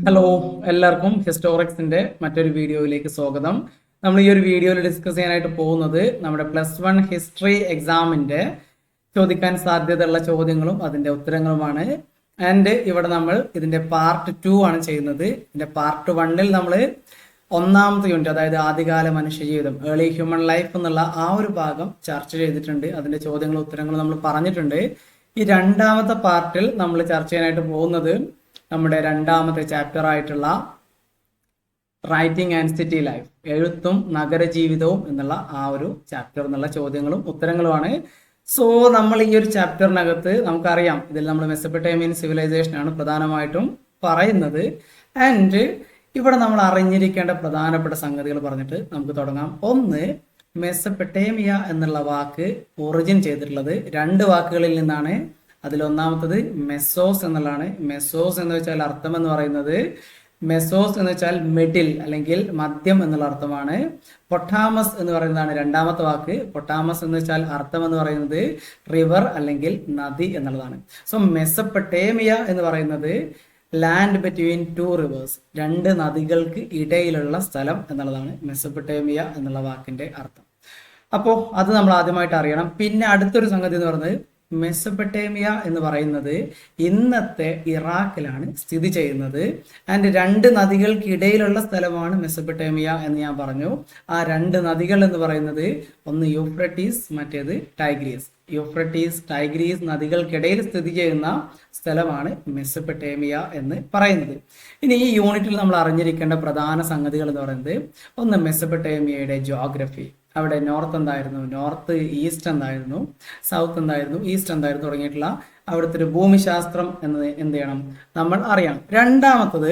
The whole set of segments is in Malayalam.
ഹലോ, എല്ലാവർക്കും ഹിസ്റ്റോറിക്സിന്റെ മറ്റൊരു വീഡിയോയിലേക്ക് സ്വാഗതം. നമ്മൾ ഈ ഒരു വീഡിയോയിൽ ഡിസ്കസ് ചെയ്യാനായിട്ട് പോകുന്നത് നമ്മുടെ +1 ഹിസ്റ്ററി എക്സാമിന്റെ ചോദിക്കാൻ സാധ്യതയുള്ള ചോദ്യങ്ങളും അതിന്റെ ഉത്തരങ്ങളുമാണ്. ആൻഡ് ഇവിടെ നമ്മൾ ഇതിന്റെ പാർട്ട് 2 ആണ് ചെയ്യുന്നത്. ഇതിന്റെ പാർട്ട് 1ൽ നമ്മൾ ഒന്നാമത്തെ യൂണിറ്റ്, അതായത് ആദ്യകാല മനുഷ്യജീവിതം, ഏർലി ഹ്യൂമൻ ലൈഫ് എന്നുള്ള ആ ഒരു ഭാഗം ചർച്ച ചെയ്തിട്ടുണ്ട്. അതിന്റെ ചോദ്യങ്ങളും ഉത്തരങ്ങളും നമ്മൾ പറഞ്ഞിട്ടുണ്ട്. ഈ രണ്ടാമത്തെ പാർട്ടിൽ നമ്മൾ ചർച്ച ചെയ്യാനായിട്ട് പോകുന്നത് നമ്മുടെ രണ്ടാമത്തെ ചാപ്റ്റർ ആയിട്ടുള്ള റൈറ്റിംഗ് ആൻഡ് സിറ്റി ലൈഫ്, എഴുത്തും നഗരജീവിതവും എന്നുള്ള ആ ഒരു ചാപ്റ്റർ എന്നുള്ള ചോദ്യങ്ങളും ഉത്തരങ്ങളുമാണ്. സോ നമ്മൾ ഈ ഒരു ചാപ്റ്ററിനകത്ത് നമുക്കറിയാം, ഇതിൽ നമ്മൾ മെസപ്പൊട്ടേമിയൻ സിവിലൈസേഷൻ ആണ് പ്രധാനമായിട്ടും പറയുന്നത്. ആൻഡ് ഇവിടെ നമ്മൾ അറിഞ്ഞിരിക്കേണ്ട പ്രധാനപ്പെട്ട സംഗതികൾ പറഞ്ഞിട്ട് നമുക്ക് തുടങ്ങാം. ഒന്ന്, മെസപ്പൊട്ടേമിയ എന്നുള്ള വാക്ക് ഒറിജിൻ ചെയ്തിട്ടുള്ളത് രണ്ട് വാക്കുകളിൽ നിന്നാണ്. അതിലൊന്നാമത്തത് മെസോസ് എന്നുള്ളതാണ്. മെസോസ് എന്ന് വെച്ചാൽ അർത്ഥം എന്ന് പറയുന്നത്, മെസോസ് എന്ന് വെച്ചാൽ മിഡിൽ അല്ലെങ്കിൽ മദ്യം എന്നുള്ള അർത്ഥമാണ്. പൊട്ടാമസ് എന്ന് പറയുന്നതാണ് രണ്ടാമത്തെ വാക്ക്. പൊട്ടാമസ് എന്ന് വെച്ചാൽ അർത്ഥം എന്ന് പറയുന്നത് റിവർ അല്ലെങ്കിൽ നദി എന്നുള്ളതാണ്. സോ മെസപ്പൊട്ടേമിയ എന്ന് പറയുന്നത് ലാൻഡ് ബിറ്റ്വീൻ ടു റിവേഴ്സ്, രണ്ട് നദികൾക്ക് ഇടയിലുള്ള സ്ഥലം എന്നുള്ളതാണ് മെസപ്പൊട്ടേമിയ എന്നുള്ള വാക്കിന്റെ അർത്ഥം. അപ്പോൾ അത് നമ്മൾ ആദ്യമായിട്ട് അറിയണം. പിന്നെ അടുത്തൊരു സംഗതി എന്ന് പറയുന്നത്, മെസപ്പൊട്ടേമിയ എന്ന് പറയുന്നത് ഇന്നത്തെ ഇറാഖിലാണ് സ്ഥിതി ചെയ്യുന്നത്. ആൻഡ് രണ്ട് നദികൾക്കിടയിലുള്ള സ്ഥലമാണ് മെസപ്പൊട്ടേമിയ എന്ന് ഞാൻ പറഞ്ഞു. ആ രണ്ട് നദികൾ എന്ന് പറയുന്നത് ഒന്ന് യൂഫ്രട്ടീസ്, മറ്റേത് ടൈഗ്രീസ്. യൂഫ്രട്ടീസ്, ടൈഗ്രീസ് നദികൾക്കിടയിൽ സ്ഥിതി ചെയ്യുന്ന സ്ഥലമാണ് മെസപ്പൊട്ടേമിയ എന്ന് പറയുന്നത്. ഇനി ഈ യൂണിറ്റിൽ നമ്മൾ അറിഞ്ഞിരിക്കേണ്ട പ്രധാന സംഗതികൾ എന്ന് പറയുന്നത്, ഒന്ന് മെസപ്പൊട്ടേമിയയുടെ ജോഗ്രഫി, അവിടെ നോർത്ത് എന്തായിരുന്നു, നോർത്ത് ഈസ്റ്റ് എന്തായിരുന്നു, സൗത്ത് എന്തായിരുന്നു, ഈസ്റ്റ് എന്തായിരുന്നു തുടങ്ങിയിട്ടുള്ള അവിടുത്തെ ഒരു ഭൂമിശാസ്ത്രം എന്നത് എന്ത് ചെയ്യണം, നമ്മൾ അറിയണം. രണ്ടാമത്തത്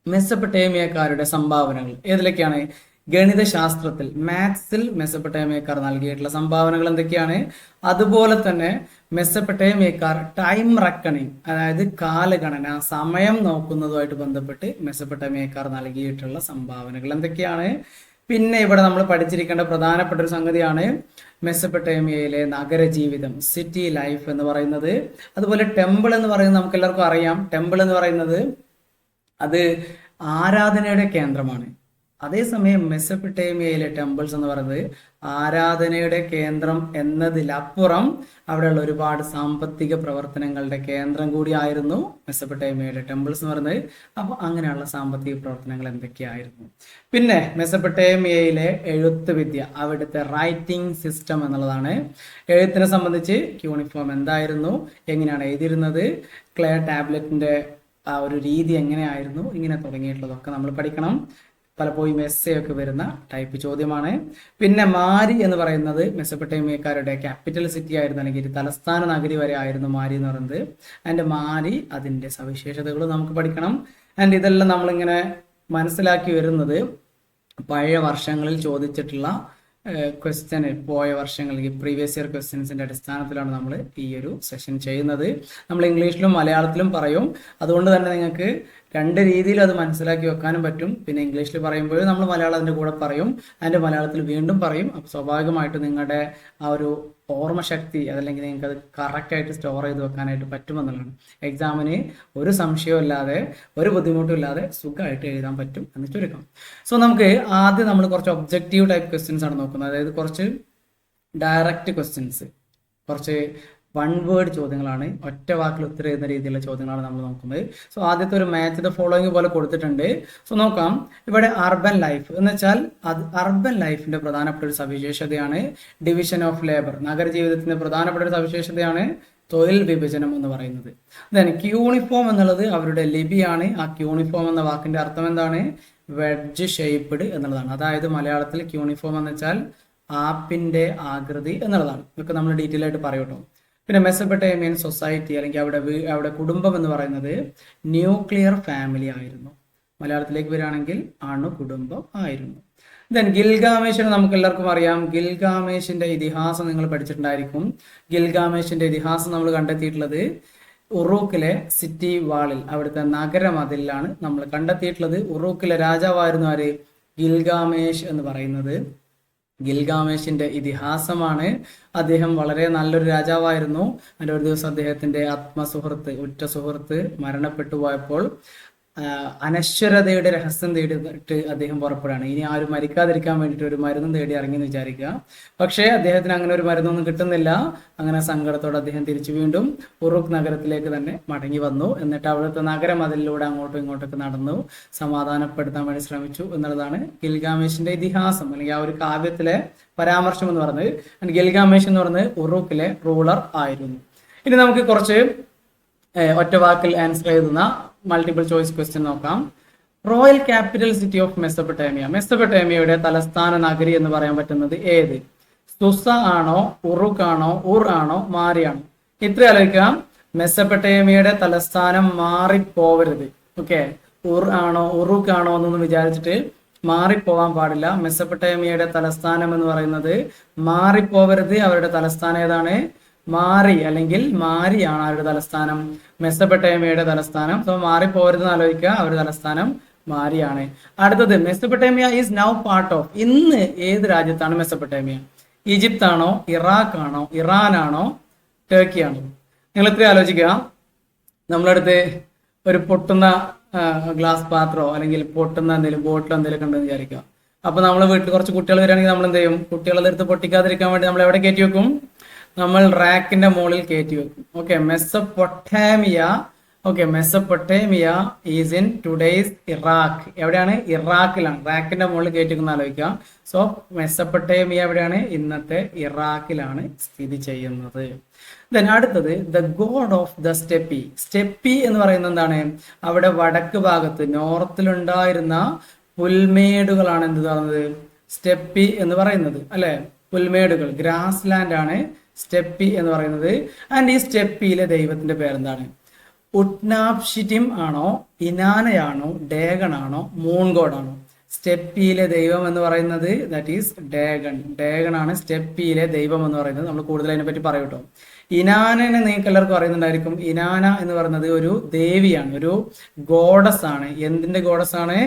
മെസപ്പൊട്ടേമിയക്കാരുടെ സംഭാവനകൾ ഏതിലൊക്കെയാണ്. ഗണിതശാസ്ത്രത്തിൽ, മാത്സിൽ മെസപ്പൊട്ടേമിയക്കാർ നൽകിയിട്ടുള്ള സംഭാവനകൾ എന്തൊക്കെയാണ്. അതുപോലെ തന്നെ മെസപ്പൊട്ടേമിയക്കാർ ടൈം റെക്കണിങ്, അതായത് കാലഗണന, സമയം നോക്കുന്നതുമായിട്ട് ബന്ധപ്പെട്ട് മെസപ്പൊട്ടേമിയക്കാർ നൽകിയിട്ടുള്ള സംഭാവനകൾ എന്തൊക്കെയാണ്. പിന്നെ ഇവിടെ നമ്മൾ പഠിച്ചിരിക്കേണ്ട പ്രധാനപ്പെട്ട ഒരു സംഗതിയാണ് മെസപ്പൊട്ടേമിയയിലെ നഗരജീവിതം, സിറ്റി ലൈഫ് എന്ന് പറയുന്നത്. അതുപോലെ ടെമ്പിൾ എന്ന് പറയുന്നത് നമുക്ക് എല്ലാവർക്കും അറിയാം. ടെമ്പിൾ എന്ന് പറയുന്നത് അത് ആരാധനയുടെ കേന്ദ്രമാണ്. അതേസമയം മെസപ്പൊട്ടേമിയയിലെ ടെമ്പിൾസ് എന്ന് പറയുന്നത് ആരാധനയുടെ കേന്ദ്രം എന്നതിലപ്പുറം അവിടെയുള്ള ഒരുപാട് സാമ്പത്തിക പ്രവർത്തനങ്ങളുടെ കേന്ദ്രം കൂടിയായിരുന്നു മെസപ്പൊട്ടേമിയയുടെ ടെമ്പിൾസ് എന്ന് പറയുന്നത്. അപ്പോൾ അങ്ങനെയുള്ള സാമ്പത്തിക പ്രവർത്തനങ്ങൾ എന്തൊക്കെയായിരുന്നു. പിന്നെ മെസപ്പൊട്ടേമിയയിലെ എഴുത്ത് വിദ്യ, അവിടുത്തെ റൈറ്റിംഗ് സിസ്റ്റം എന്നുള്ളതാണ്. എഴുത്തിനെ സംബന്ധിച്ച് ക്യൂണിഫോം എന്തായിരുന്നു, എങ്ങനെയാണ് എഴുതിയിരുന്നത്, ക്ലേ ടാബ്ലറ്റിന്റെ ആ ഒരു രീതി എങ്ങനെയായിരുന്നു, ഇങ്ങനെ തുടങ്ങിയിട്ടുള്ളതൊക്കെ നമ്മൾ പഠിക്കണം. പലപ്പോഴും എസ്സേ ഒക്കെ വരുന്ന ടൈപ്പ് ചോദ്യമാണ്. പിന്നെ മാരി എന്ന് പറയുന്നത് മെസപ്പൊട്ടേമിയക്കാരുടെ ക്യാപിറ്റൽ സിറ്റി ആയിരുന്നു, അല്ലെങ്കിൽ തലസ്ഥാന നഗരി വരെ ആയിരുന്നു മാരി എന്ന് പറയുന്നത്. ആൻഡ് മാരി അതിൻ്റെ സവിശേഷതകളും നമുക്ക് പഠിക്കണം. ആൻഡ് ഇതെല്ലാം നമ്മളിങ്ങനെ മനസ്സിലാക്കി വരുന്നത് പഴയ വർഷങ്ങളിൽ ചോദിച്ചിട്ടുള്ള ക്വസ്റ്റ്യന്, പോയ വർഷങ്ങളിൽ പ്രീവിയസ് ഇയർ ക്വസ്റ്റ്യൻസിന്റെ അടിസ്ഥാനത്തിലാണ് നമ്മൾ ഈ ഒരു സെഷൻ ചെയ്യുന്നത്. നമ്മൾ ഇംഗ്ലീഷിലും മലയാളത്തിലും പറയും. അതുകൊണ്ട് തന്നെ നിങ്ങൾക്ക് രണ്ട് രീതിയിൽ അത് മനസ്സിലാക്കി വെക്കാനും പറ്റും. പിന്നെ ഇംഗ്ലീഷിൽ പറയുമ്പോൾ നമ്മൾ മലയാളത്തിൻ്റെ കൂടെ പറയും, അതിൻ്റെ മലയാളത്തിൽ വീണ്ടും പറയും. അപ്പോൾ സ്വാഭാവികമായിട്ടും നിങ്ങളുടെ ആ ഒരു ഓർമ്മശക്തി, അതല്ലെങ്കിൽ നിങ്ങൾക്ക് അത് കറക്റ്റായിട്ട് സ്റ്റോർ ചെയ്ത് വെക്കാനായിട്ട് പറ്റുമെന്നുള്ളതാണ്. എക്സാമിന് ഒരു സംശയവും ഇല്ലാതെ, ഒരു ബുദ്ധിമുട്ടും ഇല്ലാതെ സുഖമായിട്ട് എഴുതാൻ പറ്റും എന്ന് ചുരുക്കം. സോ നമുക്ക് ആദ്യം നമ്മൾ കുറച്ച് ഒബ്ജക്റ്റീവ് ടൈപ്പ് ക്വസ്റ്റ്യൻസ് ആണ് നോക്കുന്നത്. അതായത് കുറച്ച് ഡയറക്റ്റ് ക്വസ്റ്റ്യൻസ്, കുറച്ച് വൺ വേർഡ് ചോദ്യങ്ങളാണ്, ഒറ്റ വാക്കിൽ ഉത്തരം എഴുതുന്ന രീതിയിലുള്ള ചോദ്യങ്ങളാണ് നമ്മൾ നോക്കുന്നത്. സോ ആദ്യത്തെ ഒരു മാച്ച് ദ ഫോളോയിങ് പോലെ കൊടുത്തിട്ടുണ്ട്. സോ നോക്കാം. ഇവിടെ അർബൻ ലൈഫ് എന്ന് വെച്ചാൽ അത് അർബൻ ലൈഫിന്റെ പ്രധാനപ്പെട്ട ഒരു സവിശേഷതയാണ് ഡിവിഷൻ ഓഫ് ലേബർ. നഗരജീവിതത്തിന്റെ പ്രധാനപ്പെട്ട ഒരു സവിശേഷതയാണ് തൊഴിൽ വിഭജനം എന്ന് പറയുന്നത്. ദെൻ ക്യൂണിഫോം എന്നുള്ളത് അവരുടെ ലിപിയാണ്. ആ ക്യൂണിഫോം എന്ന വാക്കിന്റെ അർത്ഥം എന്താണ്, വെഡ്ജ് ഷേപ്പ്ഡ് എന്നുള്ളതാണ്. അതായത് മലയാളത്തിൽ ക്യൂണിഫോം എന്ന് വെച്ചാൽ ആപ്പിന്റെ ആകൃതി എന്നുള്ളതാണ്. ഇതൊക്കെ നമ്മൾ ഡീറ്റെയിൽ ആയിട്ട് പറയട്ടോ. പിന്നെ മെസപ്പൊട്ടേമിയൻ സൊസൈറ്റി, അല്ലെങ്കിൽ അവിടെ കുടുംബം എന്ന് പറയുന്നത് ന്യൂക്ലിയർ ഫാമിലി ആയിരുന്നു. മലയാളത്തിലേക്ക് വരികയാണെങ്കിൽ അണുകുടുംബം ആയിരുന്നു. ദെൻ ഗിൽഗാമേഷിനെ നമുക്ക് എല്ലാവർക്കും അറിയാം. ഗിൽഗാമേഷിന്റെ ഇതിഹാസം നിങ്ങൾ പഠിച്ചിട്ടുണ്ടായിരിക്കും. ഗിൽഗാമേഷിന്റെ ഇതിഹാസം നമ്മൾ കണ്ടെത്തിയിട്ടുള്ളത് ഉറൂക്കിലെ സിറ്റി വാളിൽ, അവിടുത്തെ നഗരമതിലാണ് നമ്മൾ കണ്ടെത്തിയിട്ടുള്ളത്. ഉറൂക്കിലെ രാജാവായിരുന്നു ആര്, ഗിൽഗാമേഷ് എന്ന് പറയുന്നത്. ഗിൽഗാമേഷിന്റെ ഇതിഹാസമാണ്. അദ്ദേഹം വളരെ നല്ലൊരു രാജാവായിരുന്നു. അതിൻ്റെ ഒരു ദിവസം അദ്ദേഹത്തിന്റെ ആത്മസുഹൃത്ത്, ഉറ്റ സുഹൃത്ത് മരണപ്പെട്ടു പോയപ്പോൾ അനശ്വരതയുടെ രഹസ്യം തേടിയിട്ട് അദ്ദേഹം പുറപ്പെടുകയാണ്. ഇനി ആരും മരിക്കാതിരിക്കാൻ വേണ്ടിയിട്ട് ഒരു മരുന്നും തേടി ഇറങ്ങി എന്ന് വിചാരിക്കുക. പക്ഷേ അദ്ദേഹത്തിന് അങ്ങനെ ഒരു മരുന്നൊന്നും കിട്ടുന്നില്ല. അങ്ങനെ സങ്കടത്തോടെ അദ്ദേഹം തിരിച്ചു വീണ്ടും ഉറുക്ക് നഗരത്തിലേക്ക് തന്നെ മടങ്ങി വന്നു. എന്നിട്ട് അവിടുത്തെ നഗരം അതിലൂടെ അങ്ങോട്ടും ഇങ്ങോട്ടൊക്കെ നടന്നു സമാധാനപ്പെടുത്താൻ വേണ്ടി ശ്രമിച്ചു എന്നുള്ളതാണ് ഗിൽഗാമേഷിന്റെ ഇതിഹാസം, അല്ലെങ്കിൽ ആ ഒരു കാവ്യത്തിലെ പരാമർശം എന്ന് പറയുന്നത്. ഗിൽഗാമേഷ് എന്ന് പറയുന്നത് ഉറുക്കിലെ റൂളർ ആയിരുന്നു. ഇനി നമുക്ക് കുറച്ച് ഒറ്റ വാക്കിൽ ആൻസർ എഴുതുന്ന മൾട്ടിപ്പിൾ ചോയ്സ് ക്വസ്റ്റ്യൻ നോക്കാം. Royal capital city of Mesopotamia. മെസ്സപ്പൊട്ടേമിയയുടെ തലസ്ഥാന നഗരി എന്ന് പറയാൻ പറ്റുന്നത് ഏത്? സുസ ആണോ, ഉറുക്ക് ആണോ, ഉർ ആണോ, മാരി ആണോ? ഇത്ര ആലോചിക്കാം. മെസ്സപ്പൊട്ടേമിയയുടെ തലസ്ഥാനം മാറിപ്പോവരുത്. ഓക്കെ, ഉർ ആണോ ഉറുക്ക് ആണോ എന്നൊന്നും വിചാരിച്ചിട്ട് മാറിപ്പോവാൻ പാടില്ല. മെസ്സപ്പൊട്ടേമിയയുടെ തലസ്ഥാനം എന്ന് പറയുന്നത് മാറിപ്പോവരുത്. അവരുടെ തലസ്ഥാനം ഏതാണ്? മാറി അല്ലെങ്കിൽ മാരിയാണ് അവരുടെ തലസ്ഥാനം, മെസ്സപ്പൊട്ടേമിയയുടെ തലസ്ഥാനം. സോ മാറിപ്പോരുതെന്ന് ആലോചിക്കുക, അവരുടെ തലസ്ഥാനം മാരിയാണ്. അടുത്തത്, Mesopotamia is now part of. ഇന്ന് ഏത് രാജ്യത്താണ് മെസ്സപ്പൊട്ടേമിയ? ഈജിപ്ത് ആണോ, ഇറാഖ് ആണോ, ഇറാൻ ആണോ, ടർക്കി ആണോ? നിങ്ങൾ ഇത്രയും ആലോചിക്കുക. നമ്മളടുത്ത് ഒരു പൊട്ടുന്ന ഗ്ലാസ് പാത്രമോ അല്ലെങ്കിൽ പൊട്ടുന്ന എന്തെങ്കിലും ബോട്ടിലോ എന്തെങ്കിലും ഉണ്ടെന്ന് വിചാരിക്കുക. അപ്പൊ നമ്മൾ വീട്ടിൽ കുറച്ച് കുട്ടികൾ വരികയാണെങ്കിൽ നമ്മൾ എന്ത് ചെയ്യും? കുട്ടികളെ എടുത്ത് പൊട്ടിക്കാതിരിക്കാൻ വേണ്ടി നമ്മൾ എവിടെ കയറ്റി വെക്കും? നമ്മൾ റാക്കിന്റെ മുകളിൽ കയറ്റി വെക്കും. Okay, Mesopotamia. Okay, Mesopotamia is in today's Iraq. എവിടെയാണ്? ഇറാഖിലാണ്. റാക്കിന്റെ മുകളിൽ കയറ്റി വെക്കുന്ന ആലോചിക്കാം. സോ മെസ്സപ്പൊട്ടേമിയ എവിടെയാണ്? ഇന്നത്തെ ഇറാഖിലാണ് സ്ഥിതി ചെയ്യുന്നത്. ദെൻ അടുത്തത്, the God of the steppe. Steppe എന്ന് പറയുന്നത് എന്താണ്? അവിടെ വടക്ക് ഭാഗത്ത് നോർത്തിലുണ്ടായിരുന്ന പുൽമേടുകളാണ് എന്ത് പറയുന്നത്? സ്റ്റെപ്പി എന്ന് പറയുന്നത്, അല്ലെ? പുൽമേടുകൾ, ഗ്രാസ് ലാൻഡ് ആണ് സ്റ്റെപ്പി എന്ന് പറയുന്നത്. ആൻഡ് ഈ സ്റ്റെപ്പിയിലെ ദൈവത്തിന്റെ പേരെന്താണ്? ഉട്നാപ്ഷിറ്റിം ആണോ, ഇനാനയാണോ, ഡേഗൺ ആണോ, മൂൺ ഗോഡ് ആണോ? സ്റ്റെപ്പിയിലെ ദൈവം എന്ന് പറയുന്നത് ദാറ്റ് ഈസ് ഡേഗൺ. ഡേഗൺ ആണ് സ്റ്റെപ്പിയിലെ ദൈവം എന്ന് പറയുന്നത്. നമ്മൾ കൂടുതൽ അതിനെ പറ്റി പറയും കേട്ടോ. ഇനാനനെ നിങ്ങൾക്ക് എല്ലാവർക്കും അറിയുന്നുണ്ടായിരിക്കും. ഇനാന എന്ന് പറയുന്നത് ഒരു ദേവിയാണ്, ഒരു ഗോഡസ് ആണ്. എന്തിന്റെ ഗോഡസ് ആണ്?